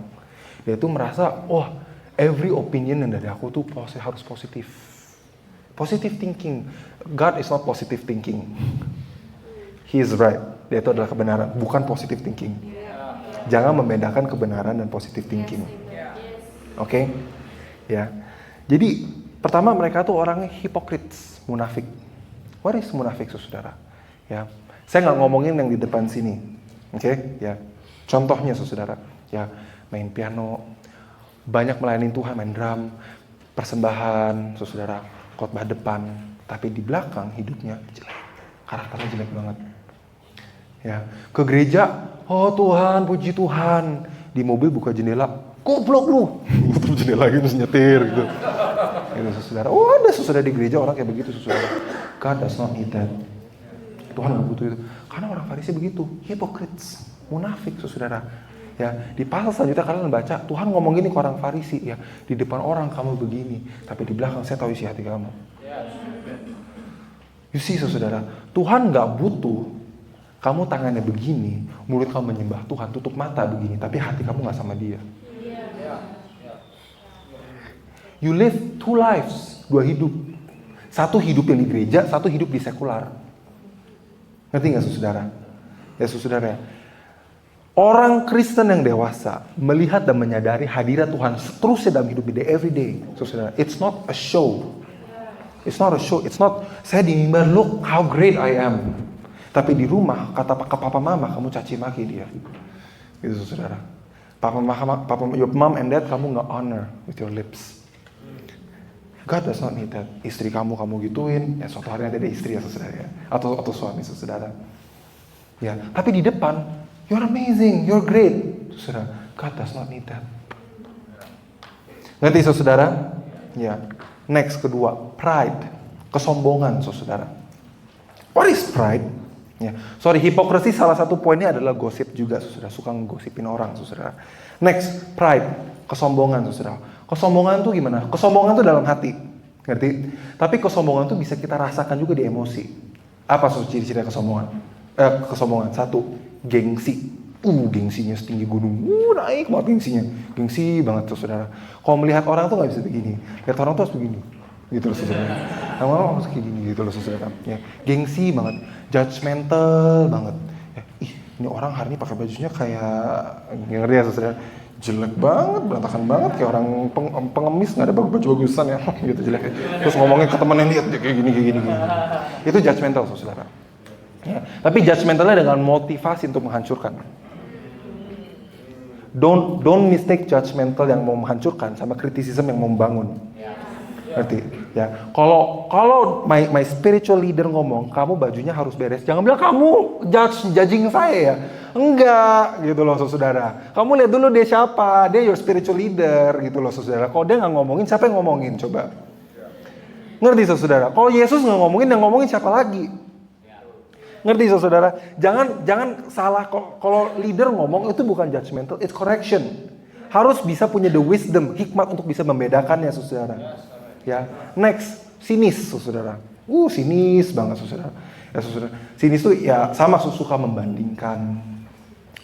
Dia tuh merasa, every opinion dari aku tuh harus positif. Positive thinking. God is not positive thinking. He is right. Dia itu adalah kebenaran, bukan positive thinking. Jangan membedakan kebenaran dan positive thinking. Oke? Ya. Jadi pertama mereka tuh orangnya hypocrites, munafik. What is munafik saudara? Ya. Saya nggak ngomongin yang di depan sini. Oke? Ya. Contohnya saudara, ya main piano, banyak melayani Tuhan, main drum, persembahan, saudara, khotbah depan, tapi di belakang hidupnya jelek. Karakternya jelek banget. Ya. Ke gereja, oh Tuhan, puji Tuhan. Di mobil buka jendela, goblok lu. Tutup jendela gitu, terus nyetir gitu. Gitu saudara. Ada saudara di gereja orang kayak begitu saudara. God does not need that. Tuhan gak butuh itu. Karena orang Farisi begitu, hypocrites, munafik saudara. Ya, di pasal selanjutnya kalian baca, Tuhan ngomong gini ke orang Farisi, ya, di depan orang kamu begini, tapi di belakang saya tahu isi hati kamu. You see, saudara, Tuhan nggak butuh kamu tangannya begini, mulut kamu menyembah Tuhan, tutup mata begini, tapi hati kamu nggak sama Dia. You live two lives, 2 hidup. Satu hidup yang di gereja, satu hidup di sekular. Ngerti nggak, saudara? Ya, saudara. Orang Kristen yang dewasa melihat dan menyadari hadirat Tuhan seterusnya dalam hidup dia every day, saudara. It's not a show. It's not a show. It's not saya di mimbar, look how great I am. Tapi di rumah kata ke papa mama kamu caci maki dia. Gitu, saudara. Papa your mom and dad kamu nggak honor with your lips. God does not need that. Istri kamu gituin, ya suatu hari nanti ada istri ya, saudara ya. Atau suami, saudara. Ya, tapi di depan, you're amazing, you're great, saudara. God does not need that. Ngerti, saudara? Ya. Next, kedua, pride, kesombongan, saudara. What is pride? Ya, sorry, hipokrisi salah satu poinnya adalah gosip juga, saudara. Suka ngosipin orang, saudara. Next, pride, kesombongan, saudara. Kesombongan tuh gimana? Kesombongan tuh dalam hati, ngerti? Tapi kesombongan tuh bisa kita rasakan juga di emosi. Apa ciri-ciri kesombongan? Kesombongan, 1, gengsi. Gengsinya setinggi gunung. Naik banget gengsinya. Gengsi banget tuh, saudara. Kalau melihat orang tuh nggak bisa begini. Lihat orang tuh harus begini. Gitu loh, saudara. Orang harus kayak gini, gitu loh, saudara. Ya, gengsi banget. Judgmental banget. Ya, ini orang hari ini pakai bajunya kayak, ngerti ya, saudara? Jelek banget, berantakan banget, kayak orang pengemis, nggak ada baju-bagusan ya, gitu jelek. Terus ngomongin ke temen yang lihat kayak gini. Itu judgmental, saudara. Ya, tapi judgmentalnya dengan motivasi untuk menghancurkan. Don't mistake judgmental yang mau menghancurkan sama criticism yang mau membangun. Ngerti? Ya. Kalau my spiritual leader ngomong, kamu bajunya harus beres. Jangan bilang kamu judging saya ya. Enggak, gitu loh, saudara. Kamu lihat dulu dia siapa. Dia your spiritual leader, gitu loh, saudara. Kalau dia nggak ngomongin, siapa yang ngomongin? Coba. Ngerti, saudara? Kalau Yesus nggak ngomongin, yang ngomongin siapa lagi? Ngerti, saudara? Jangan salah. Kalau leader ngomong itu bukan judgmental, it's correction. Harus bisa punya the wisdom, hikmat untuk bisa membedakannya, saudara. Ya, next, sinis, saudara. Sinis banget, saudara. Ya, saudara. Sinis tuh ya sama, suka membandingkan,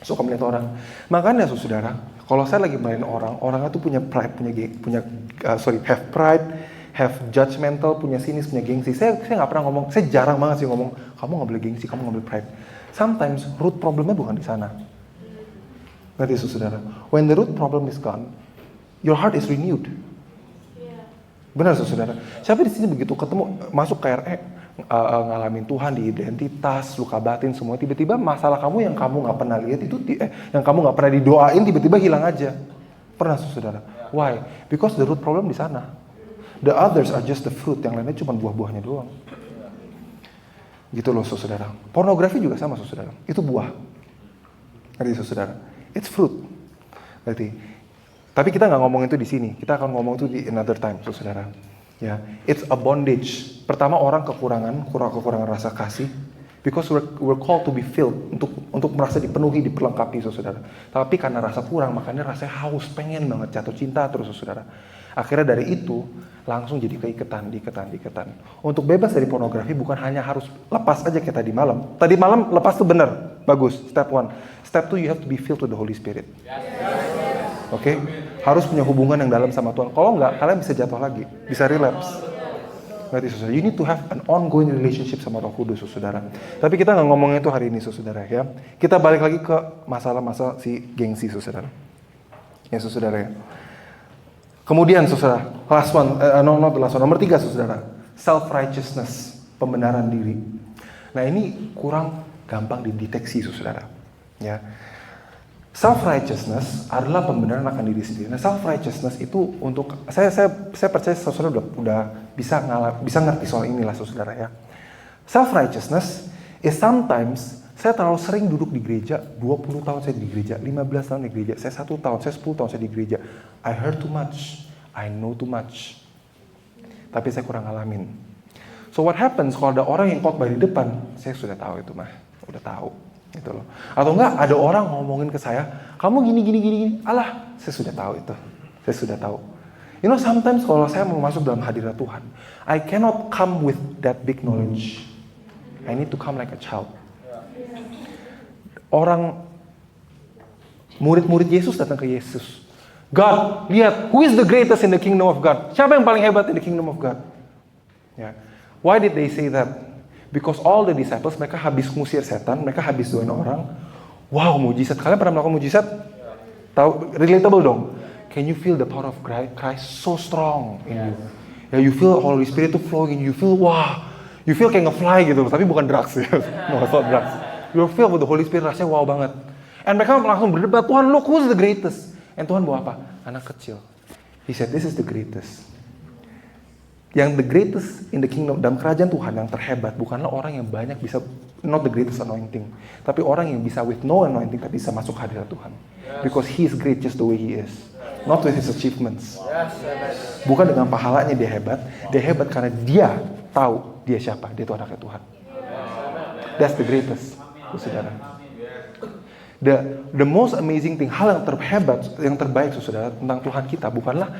suka melihat orang. Makanya, saudara, kalau saya lagi marahin orang itu punya pride, have pride, have judgmental, punya sinis, punya gengsi. Saya nggak pernah ngomong, saya jarang banget sih ngomong, kamu nggak boleh gengsi, kamu nggak boleh pride. Sometimes root problemnya bukan di sana. Ngerti, saudara? When the root problem is gone, your heart is renewed. Benar, saudara. Siapa di sini begitu ketemu masuk KRE, ngalamin Tuhan di identitas, luka batin semua, tiba-tiba masalah kamu yang kamu nggak pernah lihat itu, yang kamu nggak pernah didoain, tiba-tiba hilang aja. Pernah, saudara? Why? Because the root problem di sana. The others are just the fruit, yang lainnya cuma buah-buahnya doang. Gitu loh, saudara. Pornografi juga sama, saudara. Itu buah. Ngerti, saudara? It's fruit. Ngerti? Tapi kita nggak ngomong itu di sini. Kita akan ngomong itu di another time, saudara. Ya, it's a bondage. Pertama, orang kekurangan rasa kasih. Because we're called to be filled, untuk merasa dipenuhi, diperlengkapi, saudara. Tapi karena rasa kurang, makanya rasanya haus, pengen banget jatuh cinta terus, saudara. Akhirnya dari itu langsung jadi keiketan. Untuk bebas dari pornografi bukan hanya harus lepas aja kayak tadi malam. Tadi malam lepas tuh bener, bagus. Step 1. Step 2, you have to be filled with the Holy Spirit. Oke? Harus punya hubungan yang dalam sama Tuhan. Kalau enggak, kalian bisa jatuh lagi, bisa relapse. Berarti, saudara, you need to have an ongoing relationship sama Roh Kudus, saudara. Tapi kita nggak ngomongin itu hari ini, saudara, ya. Kita balik lagi ke masalah si gengsi, saudara. Ya, saudara, ya. Kemudian, saudara, last one, nomor 3, saudara, self-righteousness, pembenaran diri. Nah, ini kurang gampang dideteksi, saudara. Ya. Self-righteousness adalah pembenaran akan diri sendiri. Nah, self-righteousness itu untuk, saya percaya saudara udah bisa ngerti soal inilah, saudara, ya. Self-righteousness is sometimes, saya terlalu sering duduk di gereja, 20 tahun saya di gereja, 15 tahun di gereja, saya 1 tahun, saya 10 tahun saya di gereja. I heard too much, I know too much. Tapi saya kurang ngalamin. So what happens kalau ada orang yang khotbah di depan, saya sudah tahu itu mah, udah tahu. Gitu loh. Atau enggak ada orang ngomongin ke saya, kamu gini. Alah, saya sudah tahu itu. Saya sudah tahu. You know, sometimes kalau saya mau masuk dalam hadirat Tuhan, I cannot come with that big knowledge. I need to come like a child. Orang murid-murid Yesus datang ke Yesus. God, lihat, who is the greatest in the kingdom of God? Siapa yang paling hebat in the kingdom of God? Ya. Why did they say that? Because all the disciples, mereka habis ngusir setan, mereka habis doain orang. Wow, mujizat. Kalian pernah melakukan mujizat? Tahu, relatable dong. Can you feel the power of Christ so strong in you? Ya, you feel Holy Spirit itu flowing in you. You feel, wah, you feel kayak nge-fly gitu, tapi bukan drugs ya. No, it's not drugs. You feel with the Holy Spirit, rasanya wow banget. And mereka langsung berdebat, Tuhan, look, who's the greatest? And Tuhan bawa apa? Anak kecil. He said, this is the greatest. Yang the greatest in the kingdom, dalam kerajaan Tuhan yang terhebat, bukanlah orang yang banyak bisa, not the greatest anointing, tapi orang yang bisa with no anointing, tapi bisa masuk hadirat Tuhan. Because he is great just the way he is. Not with his achievements. Bukan dengan pahalanya dia hebat karena dia tahu dia siapa, dia itu anaknya Tuhan. That's the greatest, saudara. The most amazing thing, hal yang terhebat, yang terbaik, saudara, tentang Tuhan kita bukanlah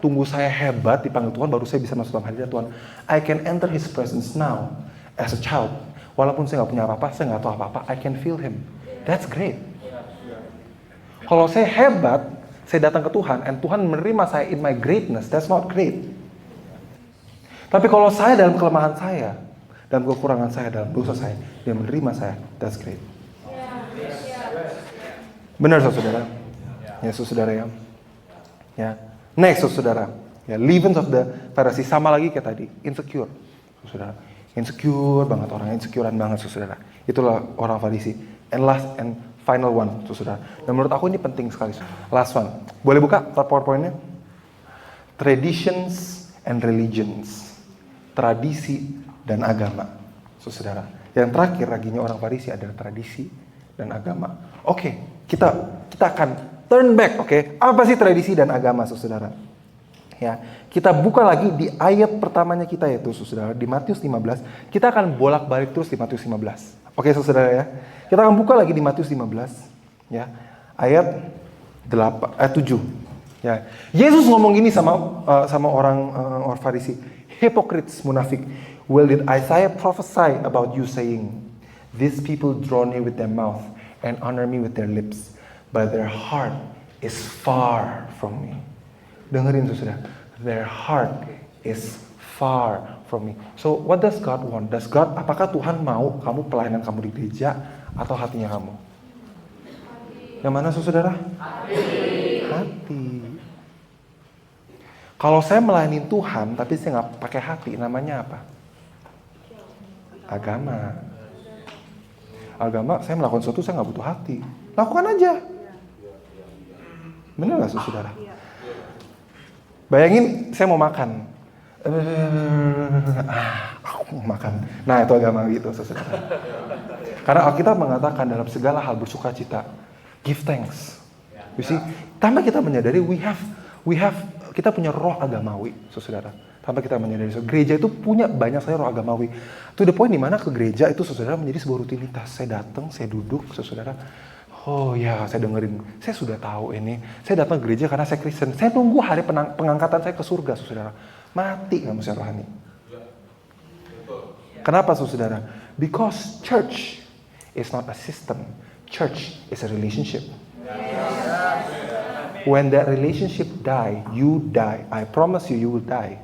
tunggu saya hebat dipanggil Tuhan baru saya bisa masuk dalam hadirat Tuhan. I can enter His presence now as a child. Walaupun saya nggak punya apa-apa, saya nggak tahu apa-apa, I can feel Him. That's great. Kalau saya hebat, saya datang ke Tuhan, and Tuhan menerima saya in my greatness, that's not great. Tapi kalau saya dalam kelemahan saya, dalam kekurangan saya, dalam dosa saya, dia menerima saya, that's great. Benar, saudara. Ya, saudara ya. Ya. Next, saudara. Ya, leavings of the Pharisee sama lagi kayak tadi, insecure, saudara. Insecure banget, orang insecurean banget, saudara. Itulah orang Farisi. And last and final one, saudara. Dan menurut aku ini penting sekali. Last one. Boleh buka PowerPoint-nya? Traditions and religions. Tradisi dan agama, saudara. Yang terakhir laginya orang Farisi adalah tradisi dan agama. Oke, kita akan turn back, oke? Apa sih tradisi dan agama, saudara? Ya, kita buka lagi di ayat pertamanya kita yaitu, saudara, di Matius 15. Kita akan bolak-balik terus di Matius 15. Oke, saudara ya. Kita akan buka lagi di Matius 15, ya. Ayat 7. Ya. Yesus ngomong gini sama orang Farisi, hypocrites, munafik. Well, did Isaiah prophesy about you saying, these people draw near with their mouth and honor me with their lips, but their heart is far from me. Dengerin, saudara. Their heart is far from me. So, what does God want? Apakah Tuhan mau kamu pelayanan kamu di gereja atau hatinya kamu? Yang mana, saudara? Hati. Kalau saya melayani Tuhan, tapi saya nggak pakai hati, namanya apa? Agama, saya melakukan sesuatu, saya nggak butuh hati. Lakukan aja. Benar nggak, saudara? Bayangin, saya mau makan. Makan. Nah, itu agama gitu, saudara. Karena Alkitab mengatakan dalam segala hal bersukacita. Give thanks. You see, tanpa kita menyadari, kita punya roh agamawi, saudara. Tanpa kita menyadari, gereja itu punya banyak sekali roh agamawi. To the point di mana ke gereja itu, saudara, menjadi sebuah rutinitas. Saya datang, saya duduk, saudara. Oh ya, saya dengerin. Saya sudah tahu ini. Saya datang ke gereja karena saya Kristen. Saya tunggu hari pengangkatan saya ke surga, saudara. Mati kamu secara rohani. Kenapa, saudara? Because church is not a system. Church is a relationship. When that relationship die, you die. I promise you will die.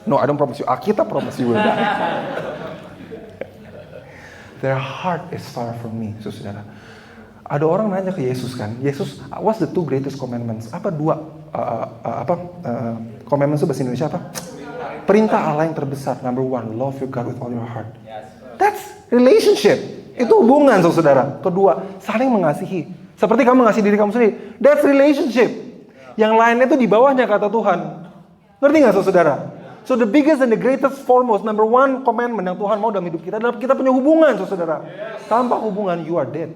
No, I don't promise you. Alkitab promise you will die. Their heart is far from me, saudara. Ada orang nanya ke Yesus kan, Yesus, what's the two greatest commandments? Apa dua commandments itu bahasa Indonesia apa? Perintah Allah yang terbesar. Number one, love your God with all your heart. That's relationship. Itu hubungan, saudara. Kedua, saling mengasihi. Seperti kamu mengasihi diri kamu sendiri. That's relationship. Yang lainnya itu di bawahnya kata Tuhan. Ngerti nggak, saudara? So the biggest and the greatest foremost, number one commandment yang Tuhan mau dalam hidup kita adalah kita punya hubungan, saudara. Tanpa hubungan, you are dead.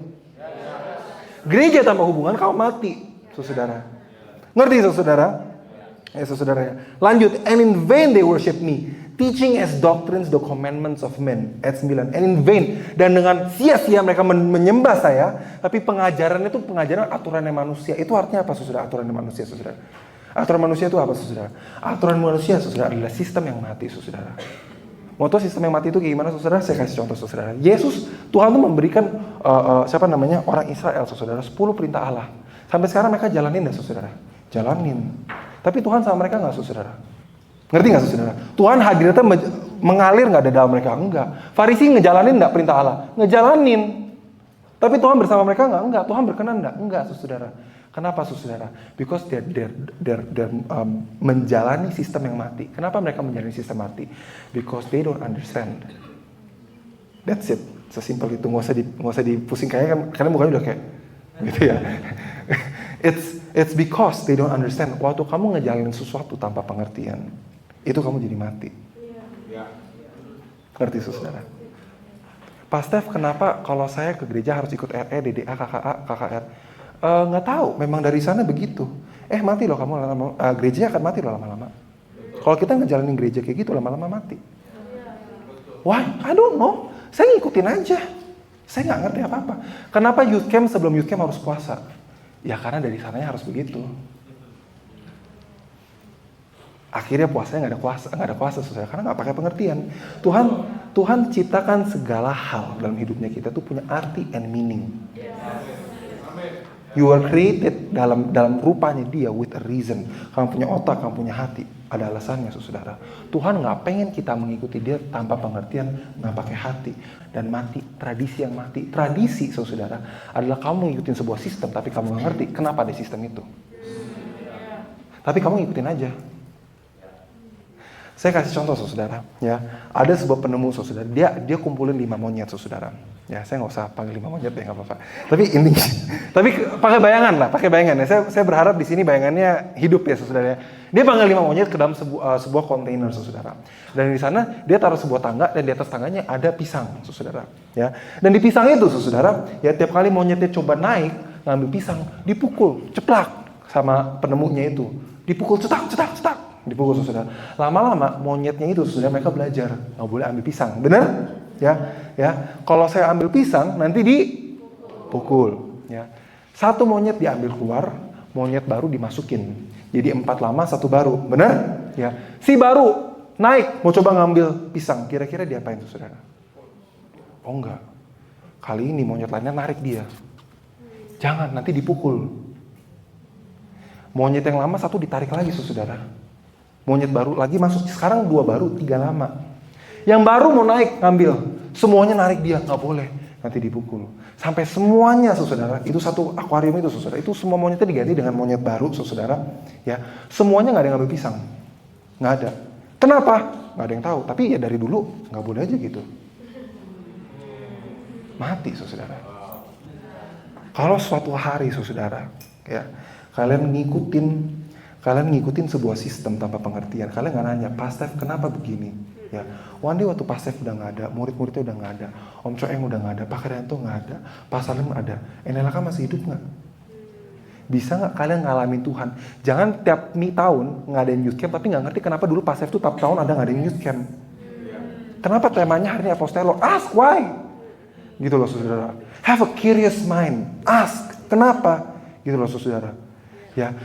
Gereja tanpa hubungan, kau mati, saudara. Ngerti, saudara? Ya, saudara ya. Lanjut, and in vain they worship me, teaching as doctrines the commandments of men. Ayat 9, and in vain. Dan dengan sia-sia mereka menyembah saya, tapi pengajaran itu pengajaran aturannya manusia. Itu artinya apa, saudara? Aturannya manusia, saudara. Aturan manusia itu apa, saudara? Aturan manusia, saudara, adalah sistem yang mati, saudara. Mau tahu sistem yang mati itu kayak gimana, saudara? Saya kasih contoh, saudara. Yesus, Tuhan tuh memberikan orang Israel, saudara, 10 perintah Allah. Sampai sekarang mereka jalanin nggak, saudara? Jalanin. Tapi Tuhan sama mereka nggak, saudara? Ngerti nggak, saudara? Tuhan hadirnya mengalir nggak ada dalam mereka? Enggak. Farisi ngejalanin nggak perintah Allah? Ngejalanin. Tapi Tuhan bersama mereka nggak? Enggak. Tuhan berkenan nggak? Enggak, saudara. Kenapa, saudara? Because they're menjalani sistem yang mati. Kenapa mereka menjalani sistem mati? Because they don't understand. That's it. Sesimpel itu. Nggak usah dipusing kayaknya, karena mukanya udah kayak gitu ya. It's because they don't understand. Waktu kamu ngejalanin sesuatu tanpa pengertian, itu kamu jadi mati. Ngerti, saudara? Pak Steph, kenapa kalau saya ke gereja harus ikut RE, DDA, KKA, KKR? Nggak tahu, memang dari sana begitu. Mati loh kamu lama-lama, gerejanya akan mati loh lama-lama. Kalau kita ngejalanin gereja kayak gitu, lama-lama mati. Why? I don't know. Saya ngikutin aja. Saya nggak ngerti apa-apa. Kenapa youth camp sebelum youth camp harus puasa? Ya karena dari sananya harus begitu. Akhirnya puasanya nggak ada kuasa, saudara, karena nggak pakai pengertian. Tuhan ciptakan segala hal dalam hidupnya kita tuh punya arti and meaning. You are created dalam rupanya Dia with a reason. Kamu punya otak, kamu punya hati, ada alasannya, saudara. Tuhan nggak pengen kita mengikuti Dia tanpa pengertian, nggak pakai hati dan mati. Tradisi yang mati. Tradisi, saudara, adalah kamu ngikutin sebuah sistem tapi kamu nggak ngerti kenapa ada sistem itu. Tapi kamu ngikutin aja. Saya kasih contoh, saudara, ya. Ada sebuah penemu, saudara. Dia kumpulin 5 monyet, saudara. Ya, saya nggak usah panggil 5 monyet deh, nggak apa-apa. Tapi intinya, tapi pakai bayangan lah, pakai bayangan. Ya. Saya berharap di sini bayangannya hidup ya, saudara. Dia panggil 5 monyet ke dalam sebuah kontainer, saudara. Dan di sana dia taruh sebuah tangga dan di atas tangganya ada pisang, saudara. Ya. Dan di pisang itu, saudara, ya tiap kali monyetnya coba naik ngambil pisang, dipukul, ceplak sama penemunya itu. Dipukul cetak. Dipukul, saudara. Lama-lama monyetnya itu, saudara, mereka belajar nggak boleh ambil pisang, benar? Ya. Kalau saya ambil pisang nanti dipukul. Ya. 1 monyet diambil keluar, monyet baru dimasukin. Jadi 4 lama 1 baru, benar? Ya. Si baru naik mau coba ngambil pisang, kira-kira diapain, saudara? Oh enggak. Kali ini monyet lainnya narik dia. Jangan, nanti dipukul. Monyet yang lama 1 ditarik lagi, saudara. Monyet baru lagi masuk, sekarang 2 baru, 3 lama. Yang baru mau naik ngambil, semuanya narik dia, nggak boleh, nanti dipukul. Sampai semuanya, saudara, itu 1 akuarium itu, saudara, itu semua monyetnya diganti dengan monyet baru, saudara. Ya, semuanya nggak ada yang ngambil pisang, nggak ada. Kenapa? Nggak ada yang tahu. Tapi ya dari dulu nggak boleh aja gitu. Mati, saudara. Kalau suatu hari, saudara, ya kalian ngikutin sebuah sistem tanpa pengertian. Kalian nggak nanya, Pak Steph, kenapa begini? Ya, one day waktu Pak Steph udah nggak ada, murid-muridnya udah nggak ada, Om Coeng udah nggak ada, Pak Krianto nggak ada, Pak Salim ada, Enelaka masih hidup nggak? Bisa nggak kalian ngalamin Tuhan? Jangan tiap tahun ngadain youth camp, tapi nggak ngerti kenapa dulu Pak Steph tuh tiap tahun ada ngadain youth camp. Kenapa temanya hari ini Apostelo? Ask why? Gitu loh, saudara. Have a curious mind. Ask, kenapa? Gitu loh, saudara. Ya,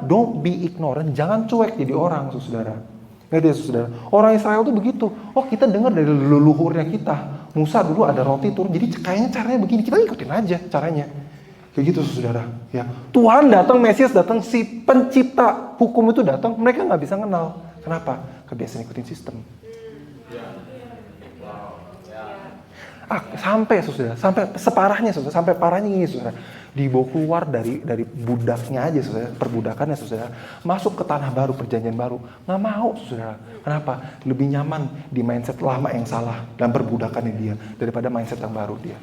don't be ignorant, jangan cuek jadi orang, saudara. Ngerti ya, saudara? Orang Israel tuh begitu. Oh, kita dengar dari leluhurnya kita. Musa dulu ada roti turun, jadi kayaknya caranya begini, kita ikutin aja caranya. Kayak gitu, saudara. Ya, Tuhan datang, Mesias datang, si pencipta hukum itu datang, mereka nggak bisa kenal. Kenapa? Kebiasaan ikutin sistem. Sampai, saudara, sampai separahnya, saudara, sampai parahnya ini, saudara. Dibawa keluar dari budaknya aja, saudara, perbudakannya, saudara, masuk ke tanah baru, perjanjian baru, nggak mau, saudara. Kenapa? Lebih nyaman di mindset lama yang salah dan perbudakannya dia daripada mindset yang baru dia.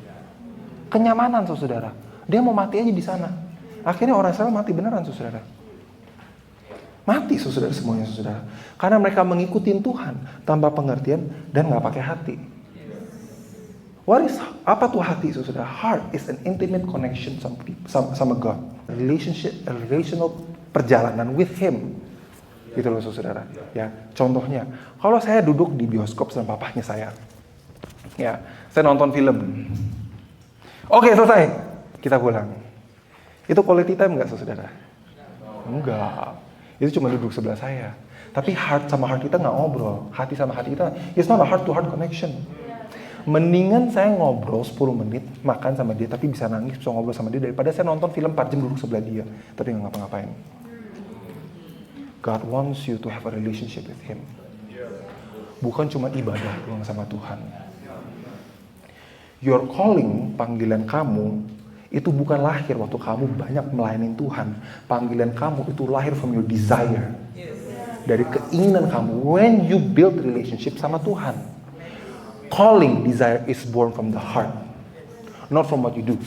Kenyamanan, saudara. Dia mau mati aja di sana. Akhirnya orang Israel mati beneran, saudara. Mati, saudara, semuanya, saudara. Karena mereka mengikuti Tuhan tanpa pengertian dan nggak pakai hati. Apa tuh hati, saudara? Heart is an intimate connection sama God. Relational perjalanan with Him. Gitu loh, saudara. Ya, contohnya, kalau saya duduk di bioskop sama papahnya saya, ya, saya nonton film. Oke, selesai. Kita pulang. Itu quality time nggak, saudara? Enggak. Itu cuma duduk sebelah saya. Tapi heart sama heart kita nggak ngobrol. Hati sama hati kita, it's not a heart to heart connection. Mendingan saya ngobrol 10 menit, makan sama dia, tapi bisa nangis, bisa ngobrol sama dia, daripada saya nonton film 4 jam duduk sebelah dia, tapi nggak ngapa-ngapain. God wants you to have a relationship with Him. Bukan cuma ibadah doang sama Tuhan. Your calling, panggilan kamu, itu bukan lahir waktu kamu banyak melayani Tuhan. Panggilan kamu itu lahir from your desire. Dari keinginan kamu. When you build relationship sama Tuhan. Calling, desire is born from the heart. Not from what you do.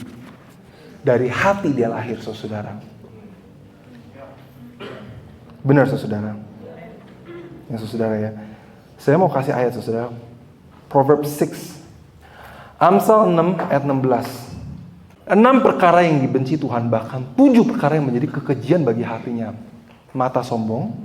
Dari hati dia lahir, saudara. Benar, saudara. Ya, saudara ya. Saya mau kasih ayat, saudara. Proverbs 6. Amsal 6 ayat 16. 6 perkara yang dibenci Tuhan, bahkan 7 perkara yang menjadi kekejian bagi hatinya. Mata sombong,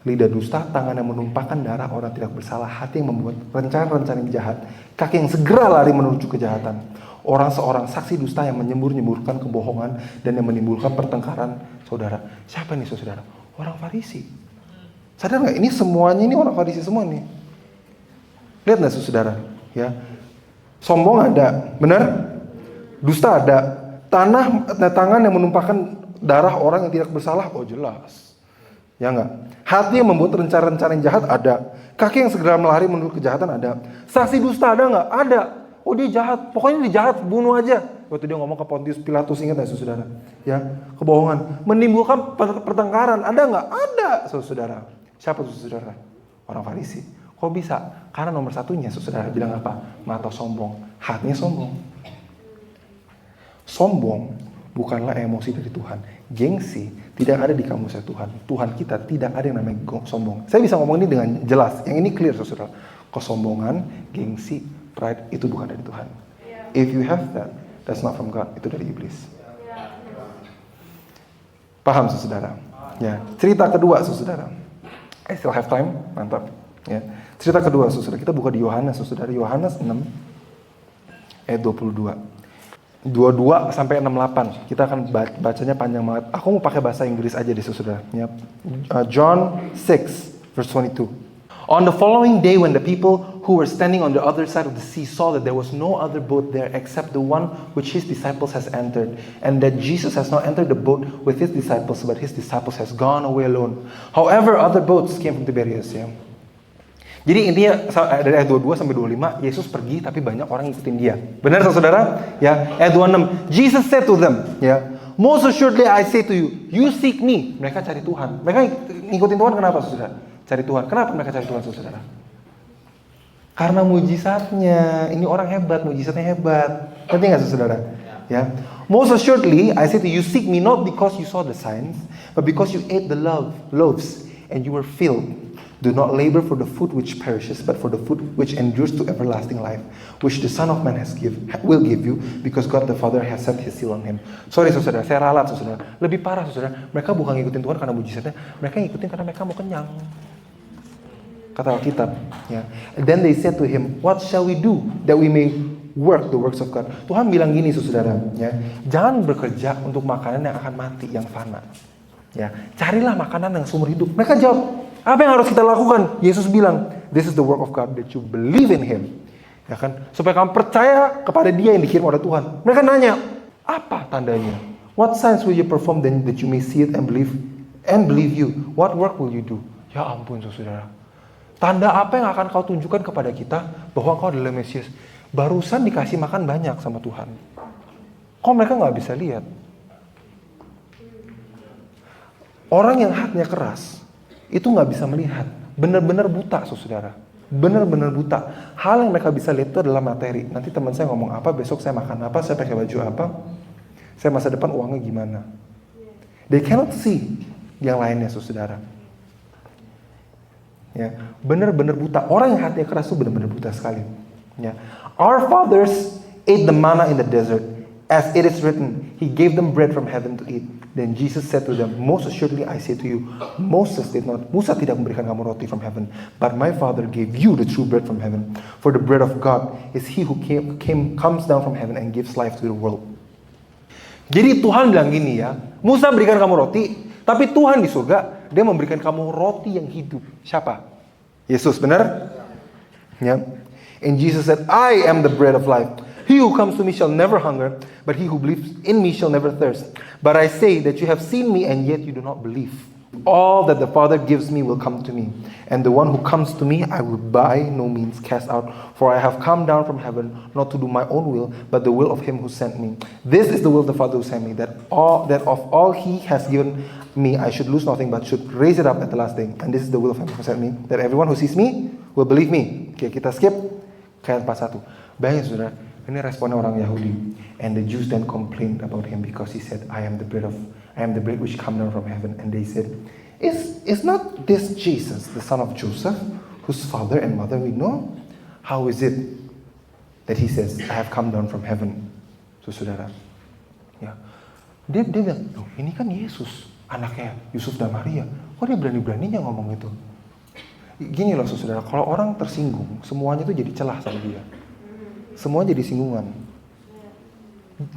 lidah dusta, tangan yang menumpahkan darah orang tidak bersalah, hati yang membuat rencana-rencana yang jahat, kaki yang segera lari menuju kejahatan. Orang seorang saksi dusta yang menyembur-nyemburkan kebohongan dan yang menimbulkan pertengkaran. Saudara, siapa nih saudara? Orang Farisi. Sadar nggak? Ini semuanya ini orang Farisi semua nih. Lihat nggak saudara? Ya, sombong ada, benar? Dusta ada. Tangan yang menumpahkan darah orang yang tidak bersalah, oh jelas. Ya enggak? Hati yang membuat rencana-rencana yang jahat ada. Kaki yang segera melari menuju kejahatan ada. Saksi dusta ada enggak? Ada. Oh dia jahat, pokoknya dia jahat, bunuh aja. Waktu dia ngomong ke Pontius Pilatus, ingat gak saudara? Ya, kebohongan. Menimbulkan pertengkaran, ada enggak? Ada, saudara. Siapa saudara? Orang Farisi. Kok bisa? Karena nomor satunya, saudara bilang apa? Mata sombong, hatinya sombong. Sombong bukanlah emosi dari Tuhan. Gengsi tidak ada di kamusnya Tuhan. Tuhan kita tidak ada yang namanya sombong. Saya bisa ngomong ini dengan jelas. Yang ini clear, saudara. Kesombongan, gengsi, pride itu bukan dari Tuhan. If you have that, that's not from God. Itu dari iblis. Paham, saudara? Ya. Cerita kedua, saudara. I still have time. Mantap. Ya. Cerita kedua, saudara. Kita buka di Yohanes, saudara. Yohanes 6 ayat 22. 22 sampai 68. Kita akan bacanya panjang banget. Aku mau pakai bahasa Inggris aja deh, saudara. Ya. John 6 verse 22. On the following day when the people who were standing on the other side of the sea saw that there was no other boat there except the one which his disciples has entered, and that Jesus has not entered the boat with his disciples, but his disciples has gone away alone. However, other boats came from Tiberias. Ya. Jadi intinya dari ayat 22 sampai 25, Yesus pergi tapi banyak orang ngikutin dia. Benar saudara? Ya, ayat 26. Jesus said to them, ya, most assuredly I say to you, you seek me. Mereka cari Tuhan. Mereka ngikutin Tuhan kenapa saudara? Cari Tuhan. Kenapa mereka cari Tuhan saudara? Karena mujizatnya. Ini orang hebat, mujizatnya hebat. Ngerti nggak saudara? Ya. Most assuredly I say to you, seek me not because you saw the signs, but because you ate the loaves and you were filled. Do not labor for the food which perishes, but for the food which endures to everlasting life, which the Son of Man will give you, because God the Father has set His seal on Him. Sorry saudara, saya ralat saudara. Lebih parah saudara, mereka bukan ngikutin Tuhan karena mujizatnya, mereka ngikutin karena mereka mau kenyang. Kata Alkitab. Ya. And then they said to Him, what shall we do that we may work the works of God? Tuhan bilang gini saudara, ya, jangan bekerja untuk makanan yang akan mati, yang fana. Ya, carilah makanan yang seumur hidup. Mereka jawab, apa yang harus kita lakukan? Yesus bilang, this is the work of God, that you believe in Him. Ya kan? Supaya kamu percaya kepada Dia yang dikirim oleh Tuhan. Mereka nanya, apa tandanya? What signs will you perform then that you may see it and believe you? What work will you do? Ya ampun saudara. Tanda apa yang akan kau tunjukkan kepada kita bahwa kau adalah Mesias? Barusan dikasih makan banyak sama Tuhan. Kok mereka gak bisa lihat? Orang yang hatinya keras itu nggak bisa melihat, benar-benar buta, saudara, benar-benar buta. Hal yang mereka bisa lihat itu adalah materi. Nanti teman saya ngomong apa, besok saya makan apa, saya pakai baju apa, saya masa depan uangnya gimana. They cannot see yang lainnya, saudara. Ya, benar-benar buta. Orang yang hatinya keras itu benar-benar buta sekali. Ya, our fathers ate the manna in the desert, as it is written, He gave them bread from heaven to eat. Then Jesus said to them, most assuredly I say to you, Musa tidak memberikan kamu roti from heaven, but my Father gave you the true bread from heaven. For the bread of God is He who comes down from heaven and gives life to the world. Jadi Tuhan bilang gini ya, Musa berikan kamu roti, tapi Tuhan di surga Dia memberikan kamu roti yang hidup. Siapa? Yesus, benar? Ya. And Jesus said, I am the bread of life. He who comes to me shall never hunger, but he who believes in me shall never thirst. But I say that you have seen me, and yet you do not believe. All that the Father gives me will come to me, and the one who comes to me I will by no means cast out. For I have come down from heaven not to do my own will, but the will of him who sent me. This is the will of the Father who sent me, that of all he has given me I should lose nothing, but should raise it up at the last day. And this is the will of him who sent me, that everyone who sees me will believe me. Oke, kita skip ke ayat 41. Bayangin saudara, ini responnya orang Yahudi. And the Jews then complained about him because he said, I am the bread which come down from heaven. And they said, Is not this Jesus, the son of Joseph, whose father and mother we know? How is it that he says, I have come down from heaven? So, saudara, ya, dia bilang, loh, ini kan Yesus, anaknya Yusuf dan Maria. Kok dia berani-beraninya ngomong itu? Gini loh, saudara, kalau orang tersinggung, semuanya tuh jadi celah sama dia. Semua jadi singgungan.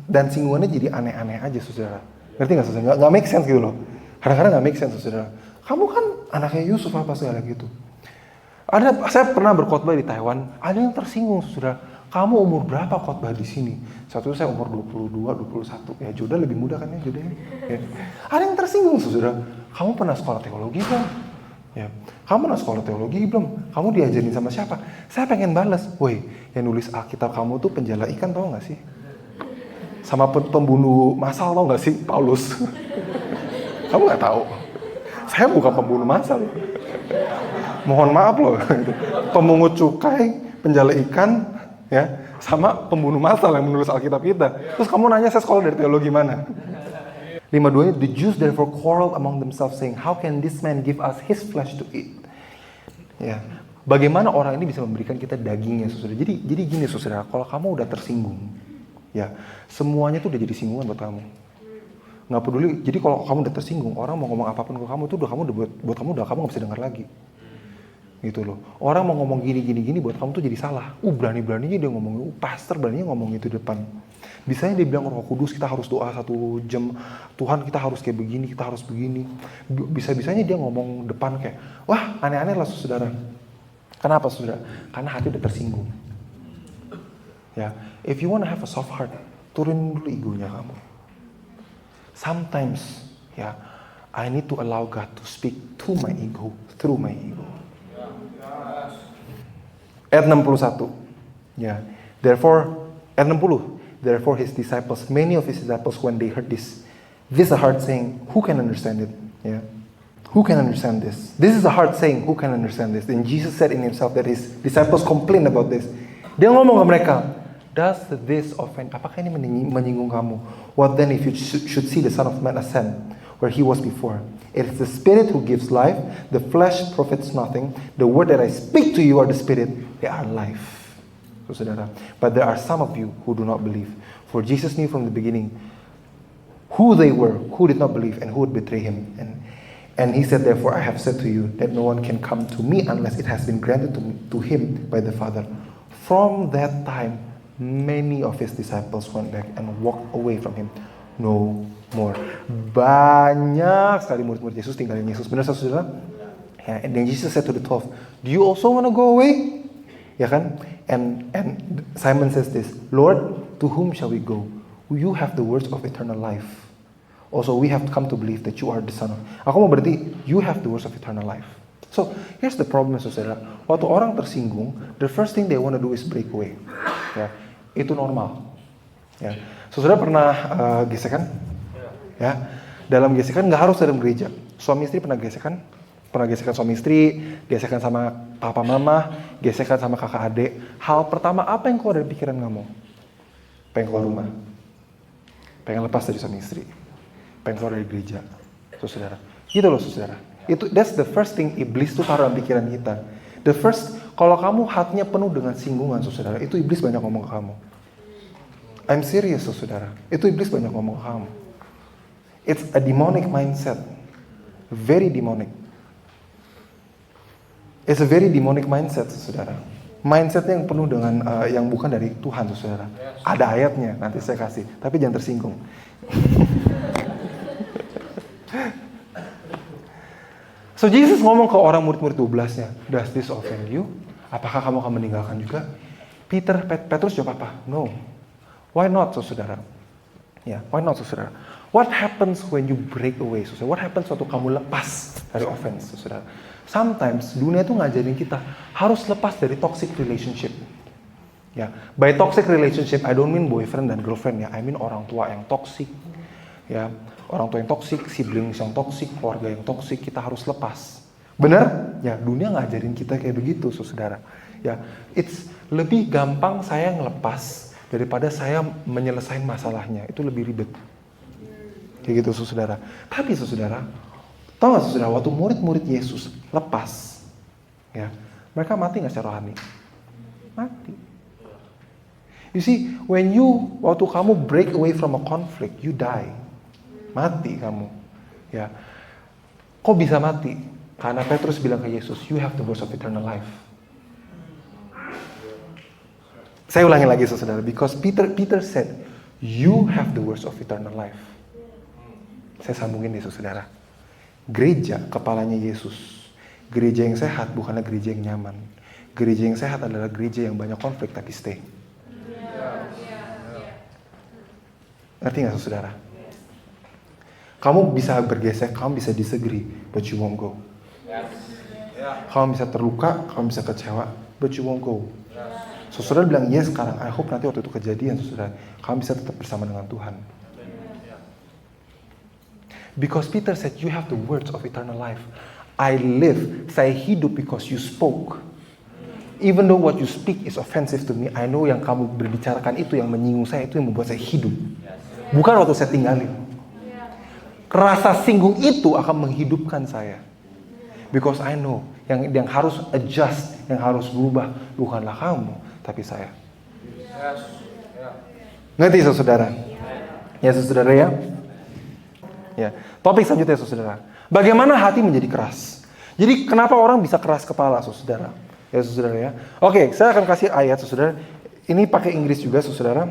Dan singgungannya jadi aneh-aneh aja, saudara. Ngerti gak, saudara? Gak make sense gitu loh. Kadang-kadang gak make sense, saudara. Kamu kan anaknya Yusuf apa segala gitu. Saya pernah berkhotbah di Taiwan, ada yang tersinggung, saudara. Kamu umur berapa khotbah di sini? Satu saya umur 22, 21. Ya Joda lebih muda kan ya, Joda ya. Ada yang tersinggung, saudara. Kamu pernah sekolah teologi belum? Ya. Kamu pernah sekolah teologi belum? Kamu diajarin sama siapa? Saya pengen balas. Woi, yang nulis Alkitab kamu tuh penjala ikan, tau gak sih? Sama pembunuh massal, tau gak sih? Paulus. Kamu gak tahu? Saya bukan pembunuh massal. Mohon maaf loh. Pemungut cukai, penjala ikan, ya, sama pembunuh massal yang menulis Alkitab kita. Terus kamu nanya saya sekolah dari teologi mana? 52, the Jews therefore quarreled among themselves saying, how can this man give us his flesh to eat? Ya, bagaimana orang ini bisa memberikan kita dagingnya, saudara? Jadi gini, saudara, kalau kamu udah tersinggung, ya, semuanya tuh udah jadi singgungan buat kamu. Nggak peduli. Jadi kalau kamu udah tersinggung, orang mau ngomong apapun ke kamu tuh udah buat kamu kamu nggak bisa dengar lagi. Gitu loh. Orang mau ngomong gini buat kamu tuh jadi salah. Berani-beraninya dia ngomong, pastor beraninya ngomong itu di depan. Bisanya dia bilang Roh Kudus kita harus doa 1 jam. Tuhan kita harus kayak begini, kita harus begini. Bisa-bisanya dia ngomong depan kayak, wah aneh-aneh lah saudara. Kenapa saudara? Karena hati udah tersinggung. Ya, if you wanna have a soft heart, turunin dulu egonya kamu. Sometimes, ya, I need to allow God to speak to my ego, through my ego. Ayat 61. Ya, therefore, ayat 60. Therefore his disciples, many of his disciples, when they heard this is a hard saying, who can understand it? Yeah. Who can understand this? This is a hard saying, who can understand this? And Jesus said in himself that his disciples complained about this. Dia ngomong ke mereka, does this offend? Apakah ini menyinggung kamu? What then if you should see the Son of Man ascend where he was before? It is the Spirit who gives life. The flesh profits nothing. The word that I speak to you are the Spirit. They are life. So, saudara, but there are some of you who do not believe. For Jesus knew from the beginning who they were, who did not believe, and who would betray him. And he said, therefore, I have said to you that no one can come to me unless it has been granted to him by the Father. From that time, many of his disciples went back and walked away from him no more. Banyak sekali murid-murid Yesus tinggalin Yesus. Benar, saudara? Yeah, and then Jesus said to the 12, do you also want to go away? Ya kan? And Simon says this, Lord, to whom shall we go? You have the words of eternal life. Also, we have come to believe that you are the Son of. Aku mau berarti, you have the words of eternal life. So, here's the problem, saudara. Waktu orang tersinggung, the first thing they want to do is break away. Ya, itu normal. Ya, saudara pernah gesekan? Ya, dalam gesekan nggak harus dalam gereja. Suami istri pernah gesekan? Pernah gesekan suami istri, gesekan sama papa mama, gesekan sama kakak adik. Hal pertama apa yang keluar dari pikiran kamu? Pengen keluar rumah, pengen lepas dari suami istri, pengen keluar dari gereja. So, saudara, gitu loh saudara. That's the first thing iblis tuh taruh dalam pikiran kita. The first, kalau kamu hatinya penuh dengan singgungan, saudara, itu iblis banyak ngomong ke kamu. I'm serious, saudara. Itu iblis banyak ngomong ke kamu. It's a demonic mindset, very demonic. It's a very demonic mindset, saudara. Mindsetnya yang penuh dengan yang bukan dari Tuhan, saudara. Ada ayatnya, nanti saya kasih. Tapi jangan tersinggung. So Jesus ngomong ke orang murid-murid 12-nya, "Does this offend you? Apakah kamu akan meninggalkan juga?" Petrus jawab apa? No. Why not, saudara? Ya, why not, saudara? What happens when you break away, saudara? What happens waktu kamu lepas dari offense, saudara? Sometimes dunia itu ngajarin kita harus lepas dari toxic relationship. Ya, by toxic relationship I don't mean boyfriend dan girlfriend ya. I mean orang tua yang toxic. Ya, orang tua yang toxic, siblings yang toxic, keluarga yang toxic, kita harus lepas. Benar? Ya, dunia ngajarin kita kayak begitu, saudara. Ya, it's lebih gampang saya ngelepas daripada saya menyelesaikan masalahnya. Itu lebih ribet. Kayak gitu, saudara. Tapi, saudara, tahu nggak, saudara, waktu murid-murid Yesus lepas, ya, mereka mati nggak secara rohani? Mati. You see, waktu kamu break away from a conflict, you die. Mati kamu. Ya. Kok bisa mati? Karena Petrus bilang ke Yesus, you have the words of eternal life. Saya ulangi lagi, saudara, because Peter said, you have the words of eternal life. Saya sambungin deh, saudara. Gereja, kepalanya Yesus. Gereja yang sehat bukanlah gereja yang nyaman. Gereja yang sehat adalah gereja yang banyak konflik tapi stay. Ngerti gak, saudara? Kamu bisa bergesek, kamu bisa disagree, but you won't go. Kamu bisa terluka, kamu bisa kecewa, but you won't go. So, saudara bilang yes sekarang, I hope nanti waktu itu kejadian, saudara, kamu bisa tetap bersama dengan Tuhan. Because Peter said, you have the words of eternal life. I live, saya hidup because you spoke. Even though what you speak is offensive to me, I know yang kamu berbicarakan itu, yang menyinggung saya, itu yang membuat saya hidup. Bukan waktu saya tinggalin. Rasa singgung itu akan menghidupkan saya. Because I know, yang harus adjust, yang harus berubah, bukanlah kamu, tapi saya. Ngerti, saudara? Ya, saudara ya? Ya. Topik selanjutnya, saudara. Bagaimana hati menjadi keras? Jadi, kenapa orang bisa keras kepala, saudara? Ya, saudara ya. Oke, saya akan kasih ayat, saudara. Ini pakai Inggris juga, saudara.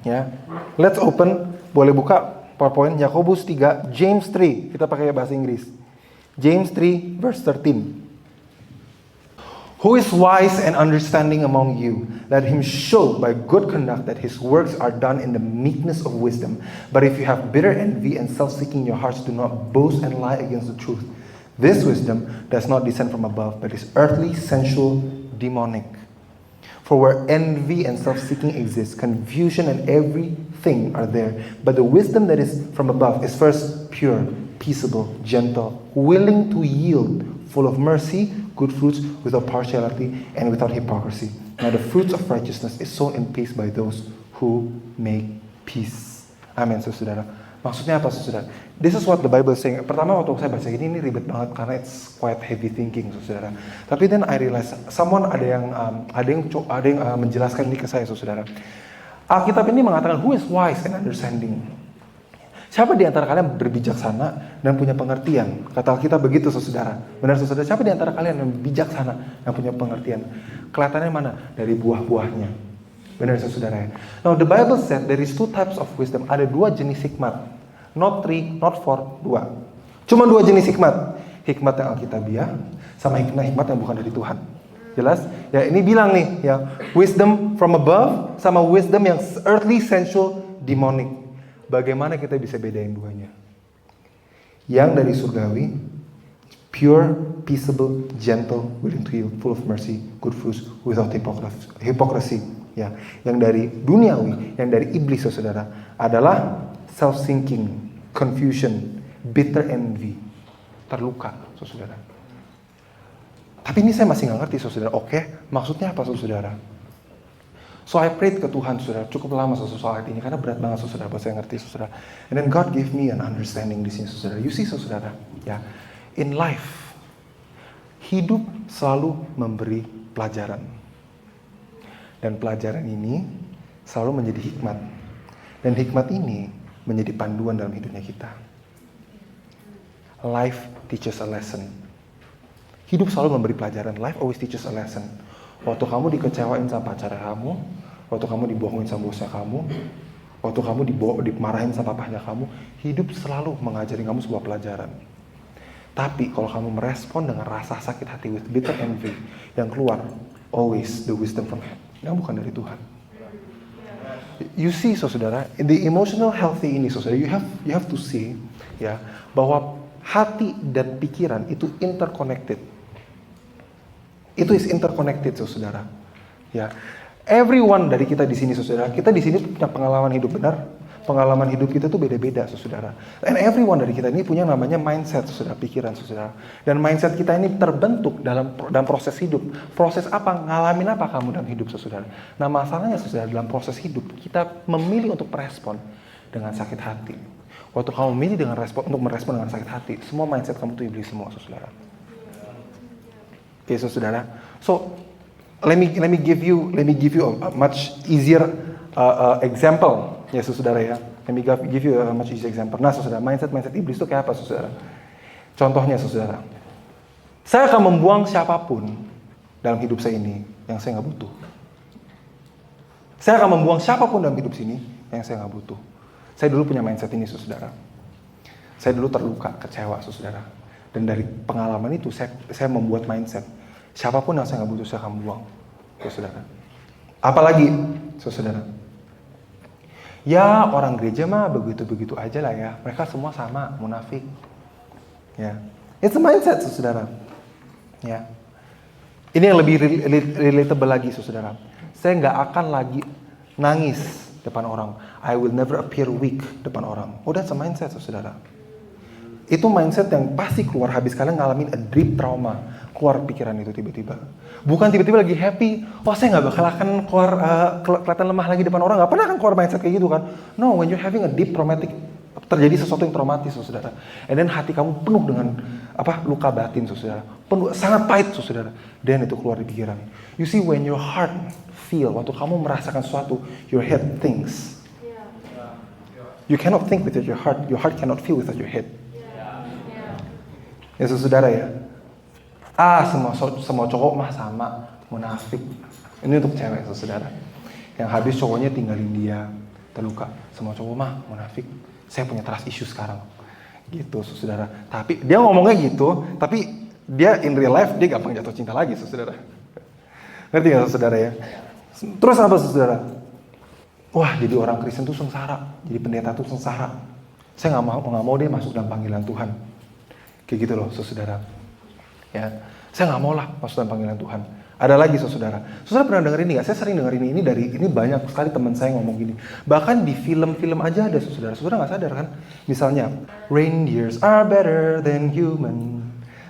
Ya. Let's open. Boleh buka PowerPoint. Yakobus 3, James 3. Kita pakai bahasa Inggris. James 3 verse 13. Who is wise and understanding among you? Let him show by good conduct that his works are done in the meekness of wisdom. But if you have bitter envy and self-seeking in your hearts, do not boast and lie against the truth. This wisdom does not descend from above, but is earthly, sensual, demonic. For where envy and self-seeking exist, confusion and everything are there. But the wisdom that is from above is first pure, peaceable, gentle, willing to yield, full of mercy, good fruits, without partiality and without hypocrisy. Now the fruits of righteousness is sown in peace by those who make peace. Amin, saudara. Maksudnya apa, saudara? This is what the Bible is saying. Pertama waktu saya baca ini ribet banget karena it's quite heavy thinking, saudara. Tapi then I realize ada yang menjelaskan ini ke saya, saudara. Alkitab ini mengatakan who is wise and understanding. Siapa di antara kalian berbijaksana dan punya pengertian? Kata Alkitab begitu, saudara. Benar, saudara. Siapa di antara kalian yang bijaksana dan punya pengertian? Kelihatannya mana? Dari buah-buahnya. Benar, saudara. Now the Bible said there is two types of wisdom. Ada dua jenis hikmat. Not three, not four, dua. Cuma dua jenis hikmat. Hikmat yang Alkitabiah sama hikmat yang bukan dari Tuhan. Jelas? Ya, ini bilang nih, ya, wisdom from above sama wisdom yang earthly, sensual, demonic. Bagaimana kita bisa bedain duanya? Yang dari surgawi, pure, peaceable, gentle, willing to yield, full of mercy, good fruits, without hypocrisy. Ya, yang dari duniawi, yang dari iblis, saudara, adalah self-seeking, confusion, bitter envy, terluka, saudara. Tapi ini saya masih nggak ngerti, saudara. Oke, maksudnya apa, saudara? So I prayed ke Tuhan, saudara, cukup lama soal ayat ini karena berat banget, saudara, buat saya ngerti, saudara. And then God gave me an understanding di sini, saudara. You see, saudara, ya, in life, hidup selalu memberi pelajaran. Dan pelajaran ini selalu menjadi hikmat. Dan hikmat ini menjadi panduan dalam hidupnya kita. Life teaches a lesson. Hidup selalu memberi pelajaran. Life always teaches a lesson. Waktu kamu dikecewain sama pacar kamu, waktu kamu dibohongin sama bosnya kamu, waktu kamu dimarahin sama papahnya kamu, hidup selalu mengajari kamu sebuah pelajaran. Tapi kalau kamu merespon dengan rasa sakit hati with bitter envy, yang keluar always the wisdom from heaven, yang bukan dari Tuhan. You see, saudara, the emotional healthy ini, saudara, you have to see, ya, bahwa hati dan pikiran itu interconnected. Itu is interconnected, saudara. Ya, everyone dari kita di sini, saudara, kita di sini punya pengalaman hidup benar. Pengalaman hidup kita tuh beda-beda, saudara. And everyone dari kita ini punya namanya mindset, saudara, pikiran, saudara. Dan mindset kita ini terbentuk dalam proses hidup. Proses apa? Ngalamin apa kamu dalam hidup, saudara. Nah, masalahnya, saudara, dalam proses hidup kita memilih untuk merespon dengan sakit hati. Waktu kamu memilih untuk merespon dengan sakit hati, semua mindset kamu tuh iblis semua, saudara. Oke, saudara. So, let me give you a much easier example. Ya, saudara, ya. Let me give you a much easier example. Nah, saudara, mindset iblis itu kayak apa, saudara? Contohnya, saudara, saya akan membuang siapapun dalam hidup saya ini yang saya nggak butuh. Saya akan membuang siapapun dalam hidup sini yang saya nggak butuh. Saya dulu punya mindset ini, saudara. Saya dulu terluka, kecewa, saudara. Dan dari pengalaman itu, saya membuat mindset. Siapapun yang saya nggak butuh, saya akan buang. Ya, saudara. Apalagi, saudara. Ya, orang gereja mah begitu-begitu aja lah ya. Mereka semua sama, munafik. Ya. It's a mindset, saudara. Ya. Ini yang lebih relatable lagi, saudara. Saya nggak akan lagi nangis depan orang. I will never appear weak depan orang. Oh, that's a mindset, saudara. Itu mindset yang pasti keluar habis kalian ngalamin a deep trauma. Keluar pikiran itu tiba-tiba. Bukan tiba-tiba lagi happy, saya nggak bakal akan keluar kelihatan lemah lagi depan orang. Nggak pernah kan keluar mindset kayak gitu kan. No, when you're having a deep traumatic, terjadi sesuatu yang traumatis, saudara. And then hati kamu penuh dengan luka batin, saudara. Penuh, sangat pahit, saudara. Dan itu keluar di pikiran. You see, when your heart feel, waktu kamu merasakan sesuatu, your head thinks. You cannot think without your heart cannot feel without your head. Ya, saudara, ya. Semua cowok mah sama, munafik. Ini untuk cewek, saudara. Yang habis cowoknya tinggalin dia, terluka. Semua cowok mah munafik. Saya punya trust issue sekarang. Gitu, saudara. Tapi dia ngomongnya gitu, tapi dia in real life dia gampang jatuh cinta lagi, saudara. Ngerti nggak, saudara, ya? Terus apa, saudara? Wah, jadi orang Kristen tuh sengsara, jadi pendeta tuh sengsara. Saya nggak mau dia masuk dalam panggilan Tuhan. Kayak gitu loh, saudara. Ya, saya nggak mau lah masuk dalam panggilan Tuhan. Ada lagi, saudara. Saudara pernah dengar ini nggak? Saya sering dengar ini banyak sekali teman saya ngomong gini. Bahkan di film-film aja ada, saudara. Saudara nggak sadar kan? Misalnya, reindeers are better than human.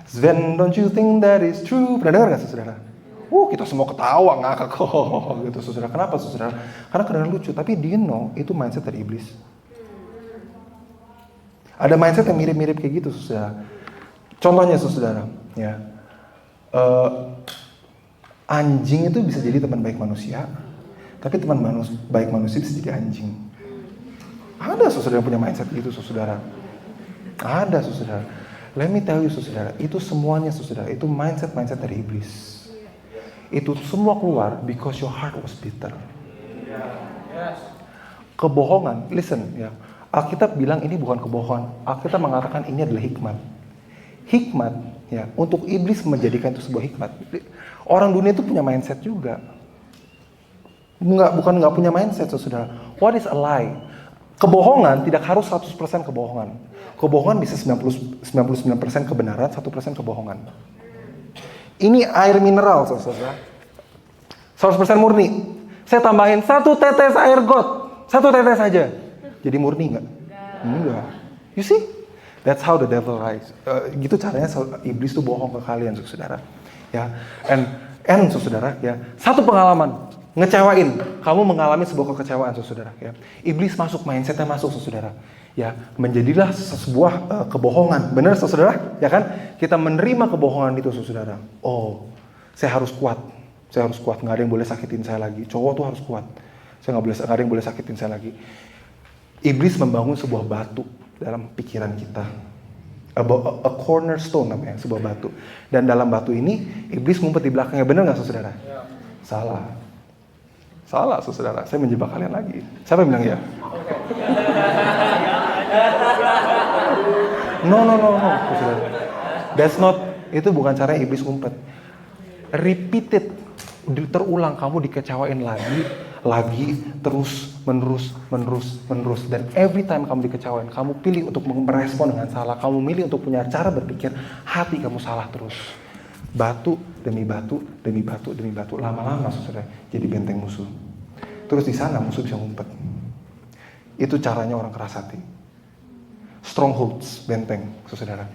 Sven, don't you think that is true? Pernah dengar nggak, saudara? Kita semua ketawa, ngakak kok, gitu, saudara. Kenapa, saudara? Karena kedengaran lucu. Tapi do you know itu mindset dari iblis? Ada mindset yang mirip-mirip kayak gitu, saudara. Contohnya, saudara, ya, anjing itu bisa jadi teman baik manusia, tapi teman baik manusia bisa jadi anjing. Ada, saudara, yang punya mindset gitu, saudara. Ada, saudara. Let me tell you, saudara, itu semuanya, saudara, itu mindset dari iblis. Itu semua keluar because your heart was bitter. Kebohongan, listen, ya. Alkitab bilang ini bukan kebohongan. Alkitab mengatakan ini adalah hikmat. Hikmat, ya, untuk iblis menjadikan itu sebuah hikmat. Orang dunia itu punya mindset juga. Bukan nggak punya mindset, saudara. What is a lie? Kebohongan tidak harus 100% kebohongan. Kebohongan bisa 99% kebenaran, 1% kebohongan. Ini air mineral, saudara. 100% murni. Saya tambahin 1 tetes air got. 1 tetes aja. Jadi murni nggak? Enggak. You see? That's how the devil lies. Gitu caranya iblis tuh bohong ke kalian, saudara. Ya, and saudara, ya. Satu pengalaman ngecewain, kamu mengalami sebuah kekecewaan, saudara. Ya. Iblis mindsetnya masuk, saudara. Ya, menjadilah sebuah kebohongan. Benar, saudara? Ya kan? Kita menerima kebohongan itu, saudara. Oh, saya harus kuat. Saya harus kuat. Nggak ada yang boleh sakitin saya lagi. Cowok tuh harus kuat. Nggak ada yang boleh sakitin saya lagi. Iblis membangun sebuah batu dalam pikiran kita. A cornerstone namanya, sebuah batu. Dan dalam batu ini, iblis ngumpet di belakangnya. Benar nggak, saudara? Ya. Salah, saudara. Saya menjebak kalian lagi. Siapa yang bilang ya? No, saudara. Itu bukan cara iblis ngumpet. Repeated, terulang, kamu dikecewain lagi, terus menerus. Dan every time kamu dikecewain, kamu pilih untuk merespon dengan salah. Kamu milih untuk punya cara berpikir, hati kamu salah terus. Batu demi batu. Lama-lama saudara jadi benteng musuh. Terus di sana musuh bisa ngumpet. Itu caranya orang keras hati. Strongholds, benteng, saudara.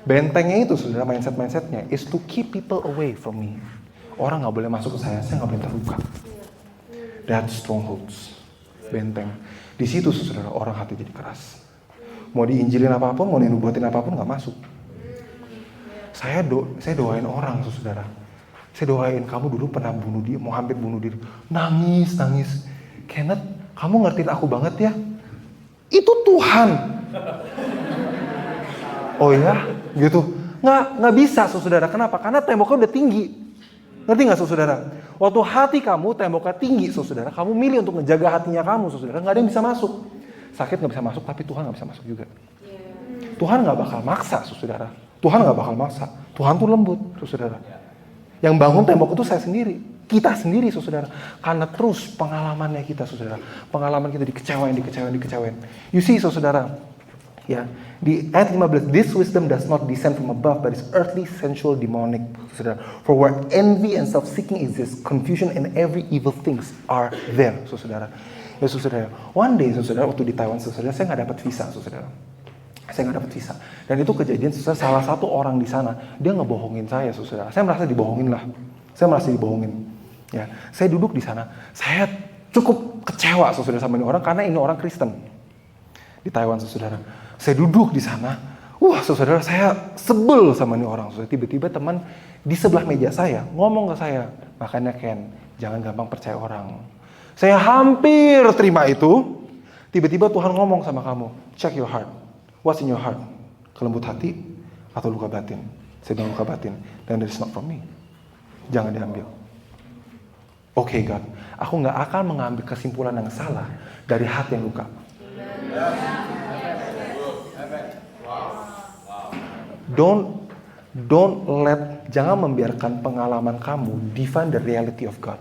Bentengnya itu, saudara, mindsetnya is to keep people away from me. Orang nggak boleh masuk ke saya nggak boleh terluka. That's strongholds, benteng. Di situ, saudara, orang hati jadi keras. Mau diinjilin apapun, mau dinubuatin apapun nggak masuk. Saya doain orang, saudara. Saya doain, kamu dulu pernah bunuh diri, mau hampir bunuh diri. Nangis. Kenneth, kamu ngertiin aku banget ya? Itu Tuhan. Oh ya? Gitu. Nggak bisa, saudara. Kenapa? Karena temboknya udah tinggi. Ngerti nggak, saudara? Waktu hati kamu temboknya tinggi, saudara, kamu milih untuk menjaga hatinya kamu, saudara, nggak ada yang bisa masuk. Sakit nggak bisa masuk, tapi Tuhan nggak bisa masuk juga. Tuhan nggak bakal maksa, saudara. Tuhan nggak bakal maksa. Tuhan tuh lembut, saudara. Yang bangun tembok itu saya sendiri, kita sendiri, saudara. Karena terus pengalamannya kita, saudara. Pengalaman kita dikecewain. You see, saudara. Ya, di ayat 15, this wisdom does not descend from above, but is earthly, sensual, demonic. Saudara. For where envy and self-seeking exists, confusion and every evil things are there, saudara. Ya, saudara. One day, saudara, waktu di Taiwan, saudara, saya nggak dapat visa, saudara. Dan itu kejadian, saudara, salah satu orang di sana, dia ngebohongin saya, saudara. Saya merasa dibohongin. Ya, saya duduk di sana, saya cukup kecewa, saudara, sama ini orang, karena ini orang Kristen di Taiwan, saudara. Saya duduk di sana, saudara, saya sebel sama ini orang. Saudara, tiba-tiba teman di sebelah meja saya ngomong ke saya, makanya Ken, jangan gampang percaya orang. Saya hampir terima itu. Tiba-tiba Tuhan ngomong sama kamu, check your heart. What's in your heart? Kelembut hati atau luka batin? Saya bilang luka batin. Dan that is not from me. Jangan diambil. Okay, God, aku gak akan mengambil kesimpulan yang salah dari hati yang luka. Jangan membiarkan pengalaman kamu define the reality of God.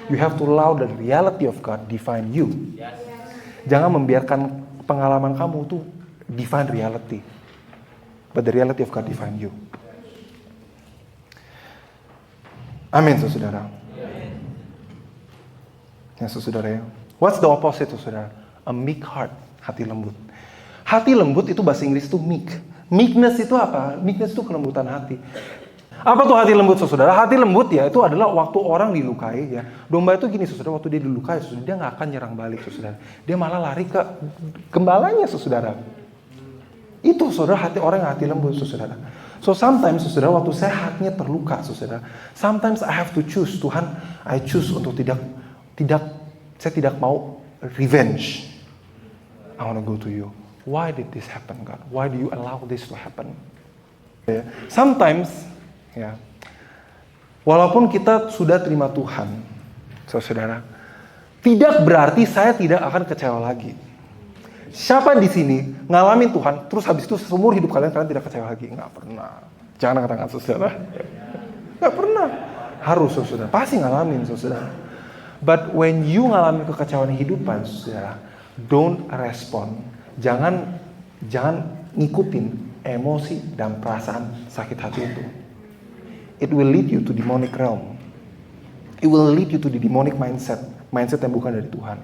You have to allow the reality of God define you. Jangan membiarkan pengalaman kamu itu define reality, but the reality of God define you. Amin, saudara. Ya, saudara, ya. What's the opposite, saudara? A meek heart, hati lembut. Hati lembut itu bahasa Inggris itu meek. Meekness itu apa? Meekness itu kelembutan hati. Apa tuh hati lembut, saudara? Hati lembut ya itu adalah waktu orang dilukai ya. Domba itu gini, saudara, waktu dia dilukai, saudara, dia nggak akan nyerang balik, saudara. Dia malah lari ke gembalanya, saudara. Itu, saudara, hati orang yang hati lembut, saudara. So sometimes, saudara, waktu saya hatinya terluka, saudara, sometimes I have to choose. Tuhan, I choose untuk saya tidak mau revenge. I want to go to you. Why did this happen, God? Why do you allow this to happen? Sometimes, ya, walaupun kita sudah terima Tuhan, saudara, tidak berarti saya tidak akan kecewa lagi. Siapa di sini ngalamin Tuhan, terus habis itu seumur hidup kalian tidak kecewa lagi? Nggak pernah. Jangan angkat tangan, saudara. Nggak pernah. Harus, saudara. Pasti ngalamin, saudara. But when you ngalamin kekecewaan hidupan, saudara, don't respond. Jangan ngikutin emosi dan perasaan sakit hati itu. It will lead you to demonic realm. It will lead you to the demonic mindset yang bukan dari Tuhan.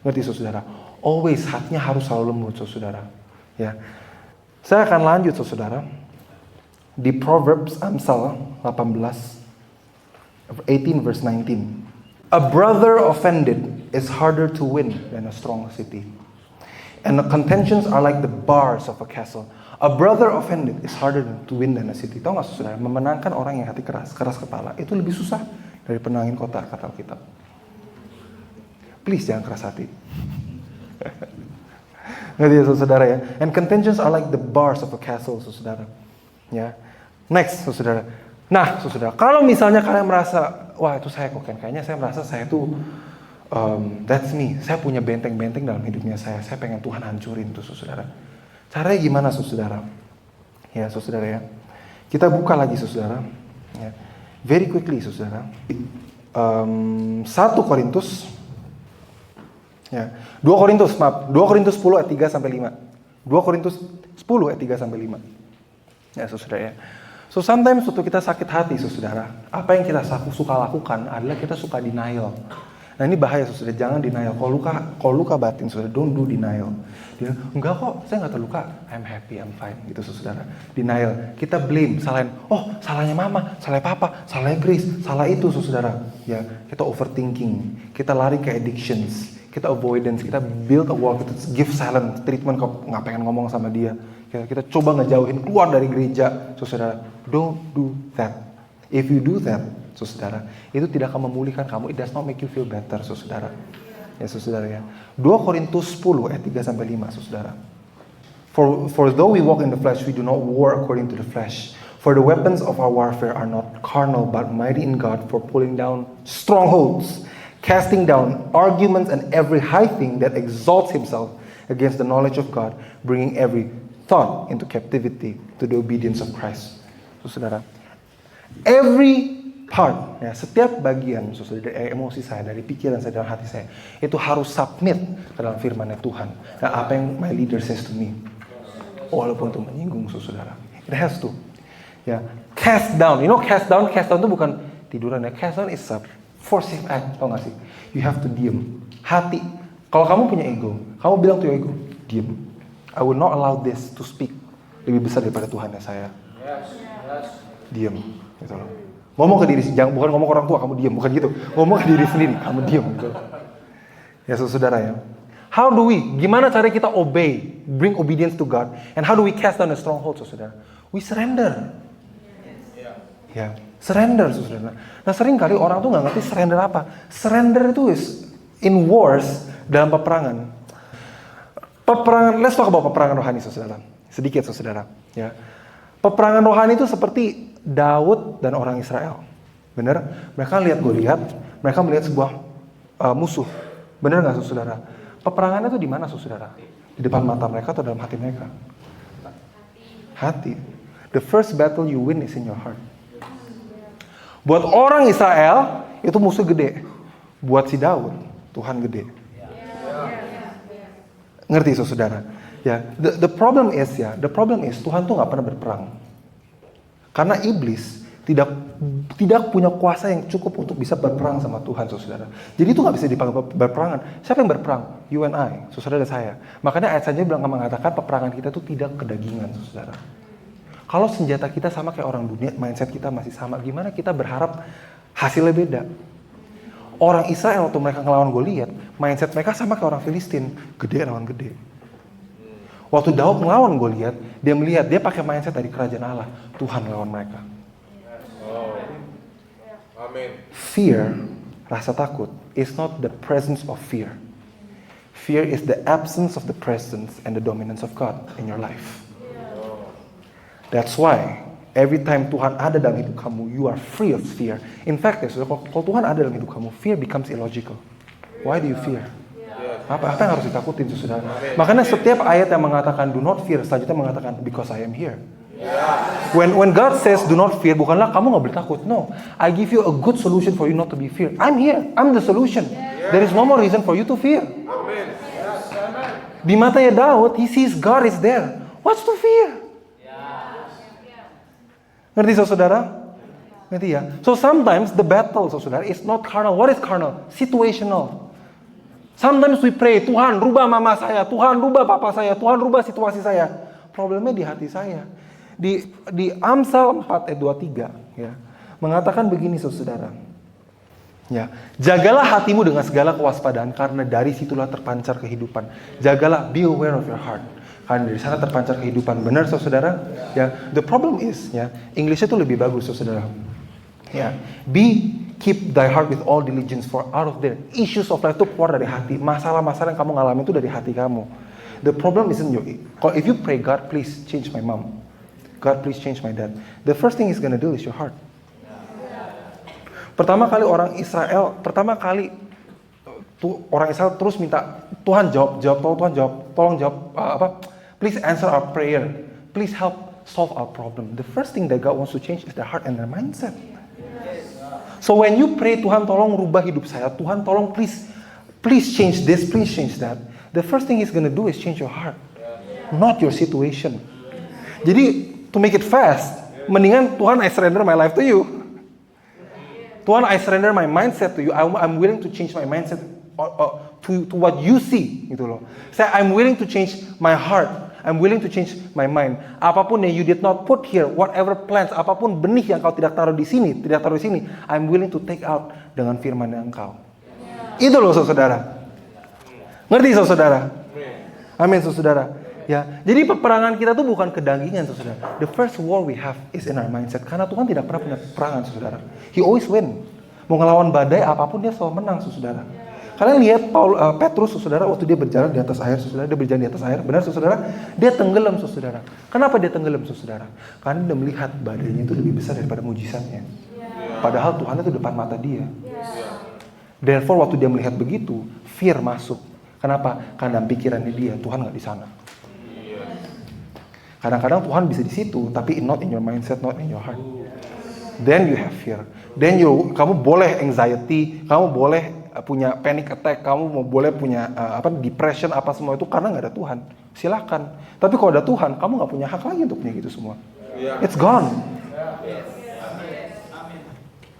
Ngerti, saudara? Always hatinya harus selalu lembut, saudara. Ya. Saya akan lanjut, saudara. Di Proverbs Amsal 18 verse 19. A brother offended is harder to win than a strong city. And the contentions are like the bars of a castle. A brother offended is harder to win than a city. Tahu nggak, saudara? Memenangkan orang yang hati keras kepala, itu lebih susah dari penangin kota, kata Alkitab. Please jangan keras hati. Ngerti ya, saudara, ya? And contentions are like the bars of a castle, saudara. Ya. Next, saudara. Nah, saudara, kalau misalnya kalian merasa, wah itu saya kok, kayaknya saya merasa saya tuh that's me. Saya punya benteng-benteng dalam hidupnya saya. Saya pengen Tuhan hancurin tuh, saudara. Caranya gimana, saudara? Ya, saudara, ya. Kita buka lagi saudara. Ya. Very quickly saudara. 1 Korintus. Ya. 2 Korintus 10 ayat 3 sampai 5. 2 Korintus 10 ayat 3 sampai 5. Ya saudara ya. So sometimes waktu kita sakit hati saudara, apa yang kita suka lakukan adalah kita suka denial. Nah ini bahaya saudara, jangan denial. Kalau luka batin saudara, don't do denial. Enggak kok, saya nggak terluka. I'm happy, I'm fine gitu saudara. Denial, kita blame, salahin. Oh salahnya mama, salahnya papa, salahnya Grace, salah itu saudara. Ya kita overthinking, kita lari ke addictions, kita avoidance, kita build a wall, kita give silent treatment kalau nggak pengen ngomong sama dia. Kita coba ngejauhin, keluar dari gereja, saudara. Don't do that. If you do that, saudara, itu tidak akan memulihkan kamu. It does not make you feel better, saudara. Ya, saudara ya. 2 Korintus 10 ayat 3 sampai 5, saudara. For though we walk in the flesh, we do not war according to the flesh. For the weapons of our warfare are not carnal, but mighty in God for pulling down strongholds, casting down arguments and every high thing that exalts himself against the knowledge of God, bringing every thought into captivity to the obedience of Christ. So, saudara, every part, ya, setiap bagian saudara, dari emosi saya, dari pikiran saya, dalam hati saya, itu harus submit ke dalam firman-Nya Tuhan. Dan apa yang my leader says to me, walaupun itu menyinggung saudara, it has to. Ya, cast down. You know cast down itu bukan tiduran ya. Cast down is a forceful act, tau gak sih? You have to diem. Hati. Kalau kamu punya ego, kamu bilang to your ego, diem. I will not allow this to speak lebih besar daripada Tuhan ya saya. Diam, gitu loh. Ngomong ke diri sendiri, bukan ngomong ke orang tua, kamu diam, bukan gitu. Ngomong ke diri sendiri, kamu diam, gitu. Ya saudara ya. How do we? Gimana cara kita obey, bring obedience to God, and how do we cast down the stronghold, saudara? We surrender. Ya, surrender, saudara. Nah sering kali orang tuh nggak ngerti surrender apa. Surrender itu is in wars dalam peperangan. Let's talk about peperangan rohani, saudara. Sedikit, saudara. Ya. Peperangan rohani itu seperti Daud dan orang Israel. Benar? Mereka lihat Goliat, mereka melihat sebuah musuh. Benar nggak, saudara? Peperangannya itu di mana, saudara? Di depan mata mereka atau dalam hati mereka? Hati. The first battle you win is in your heart. Buat orang Israel, itu musuh gede. Buat si Daud, Tuhan gede. Ngerti saudara? Ya, the problem is Tuhan tuh nggak pernah berperang. Karena iblis tidak punya kuasa yang cukup untuk bisa berperang sama Tuhan, saudara. Jadi itu nggak bisa dipanggil berperangan. Siapa yang berperang? You and I, saudara dan saya. Makanya ayat saja mengatakan peperangan kita itu tidak kedagingan, saudara. Kalau senjata kita sama kayak orang dunia, mindset kita masih sama. Gimana kita berharap hasilnya beda? Orang Israel waktu mereka ngelawan Goliat, mindset mereka sama kayak orang Filistin, gede lawan gede. Waktu Daud ngelawan Goliat, dia melihat, dia pakai mindset dari kerajaan Allah, Tuhan lawan mereka. Fear, rasa takut, is not the presence of fear. Fear is the absence of the presence and the dominance of God in your life. That's why every time Tuhan ada dalam hidup kamu, you are free of fear. In fact, ya, kalau Tuhan ada dalam hidup kamu, fear becomes illogical. Why do you fear? Apa yang harus ditakutin, saudara? Makanya setiap ayat yang mengatakan do not fear, selanjutnya mengatakan because I am here. When God says do not fear, bukanlah kamu nggak boleh takut. No, I give you a good solution for you not to be fear. I'm here. I'm the solution. There is no more reason for you to fear. Di matanya Daud, he sees God is there. What's to fear? Ngerti saudara? Ngerti ya? So sometimes the battle, saudara, is not carnal. What is carnal? Situational. Sometimes we pray, Tuhan rubah mama saya, Tuhan rubah papa saya, Tuhan rubah situasi saya. Problemnya di hati saya. Di Amsal 4 ayat 23 ya, mengatakan begini saudara. Ya, jagalah hatimu dengan segala kewaspadaan karena dari situlah terpancar kehidupan. Jagalah, be aware of your heart. Karena dari sana terpancar kehidupan. Benar saudara? Ya, the problem is ya, English-nya itu lebih bagus saudara. Ya, keep thy heart with all diligence for out of there issues of life itu keluar dari hati. Masalah-masalah yang kamu ngalamin itu dari hati kamu. The problem isn't your. If you pray, God please change my mom. God please change my dad. The first thing he's gonna do is your heart. Pertama kali orang Israel terus minta Tuhan jawab, tolong jawab, please answer our prayer, please help solve our problem. The first thing that God wants to change is their heart and their mindset. So when you pray, Tuhan tolong rubah hidup saya, Tuhan tolong please change this, please change that. The first thing He's gonna do is change your heart, not your situation. Jadi to make it fast, mendingan Tuhan, I surrender my life to you. Tuhan, I surrender my mindset to you. I'm willing to change my mindset to what you see, gitu loh. Saya, I'm willing to change my heart. I'm willing to change my mind. Apapun yang you did not put here, whatever plans, apapun benih yang kau tidak taruh di sini, I'm willing to take out dengan firman Engkau. Itu loh saudara. Ngerti saudara? Amin saudara. Ya, jadi peperangan kita tuh bukan kedagingan saudara. The first war we have is in our mindset. Karena Tuhan tidak pernah punya peperangan saudara. He always win. Mau ngelawan badai apapun dia selalu menang saudara. Kalian lihat Petrus saudara waktu dia berjalan di atas air saudara, dia berjalan di atas air, benar saudara? Dia tenggelam saudara. Kenapa dia tenggelam saudara? Karena dia melihat badainya itu lebih besar daripada mujizatnya. Padahal Tuhan itu depan mata dia. Therefore waktu dia melihat begitu, fear masuk. Kenapa? Karena pikirannya dia, Tuhan nggak di sana. Kadang-kadang Tuhan bisa di situ, tapi not in your mindset, not in your heart. Then you have fear. Then kamu boleh anxiety, kamu boleh punya panic attack, kamu boleh punya depression apa semua itu karena nggak ada Tuhan. Silakan. Tapi kalau ada Tuhan, kamu nggak punya hak lagi untuk punya gitu semua. It's gone.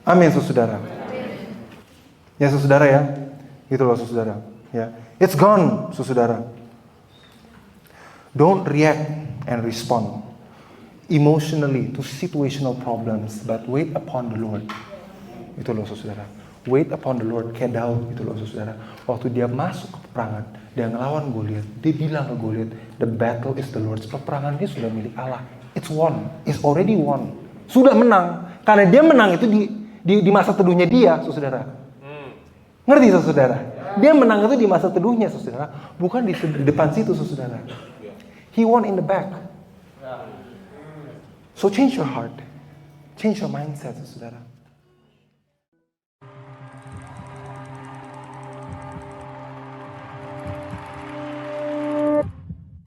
Amin, saudara. Ya, saudara ya. Gitu loh, saudara. Ya, it's gone, saudara. Don't react and respond emotionally to situational problems, but wait upon the Lord. Itu loh, saudara. Wait upon the Lord, kayak Daud gitu loh saudara. Waktu dia masuk ke peperangan, dia ngelawan Goliat, dia bilang ke Goliat, the battle is the Lord's. Peperangan ini sudah milik Allah. It's won, it's already won. Sudah menang. Karena dia menang itu di masa teduhnya dia, saudara. Ngerti saudara? Dia menang itu di masa teduhnya, saudara. Bukan di depan situ, saudara. He won in the back. So change your heart, change your mindset, saudara.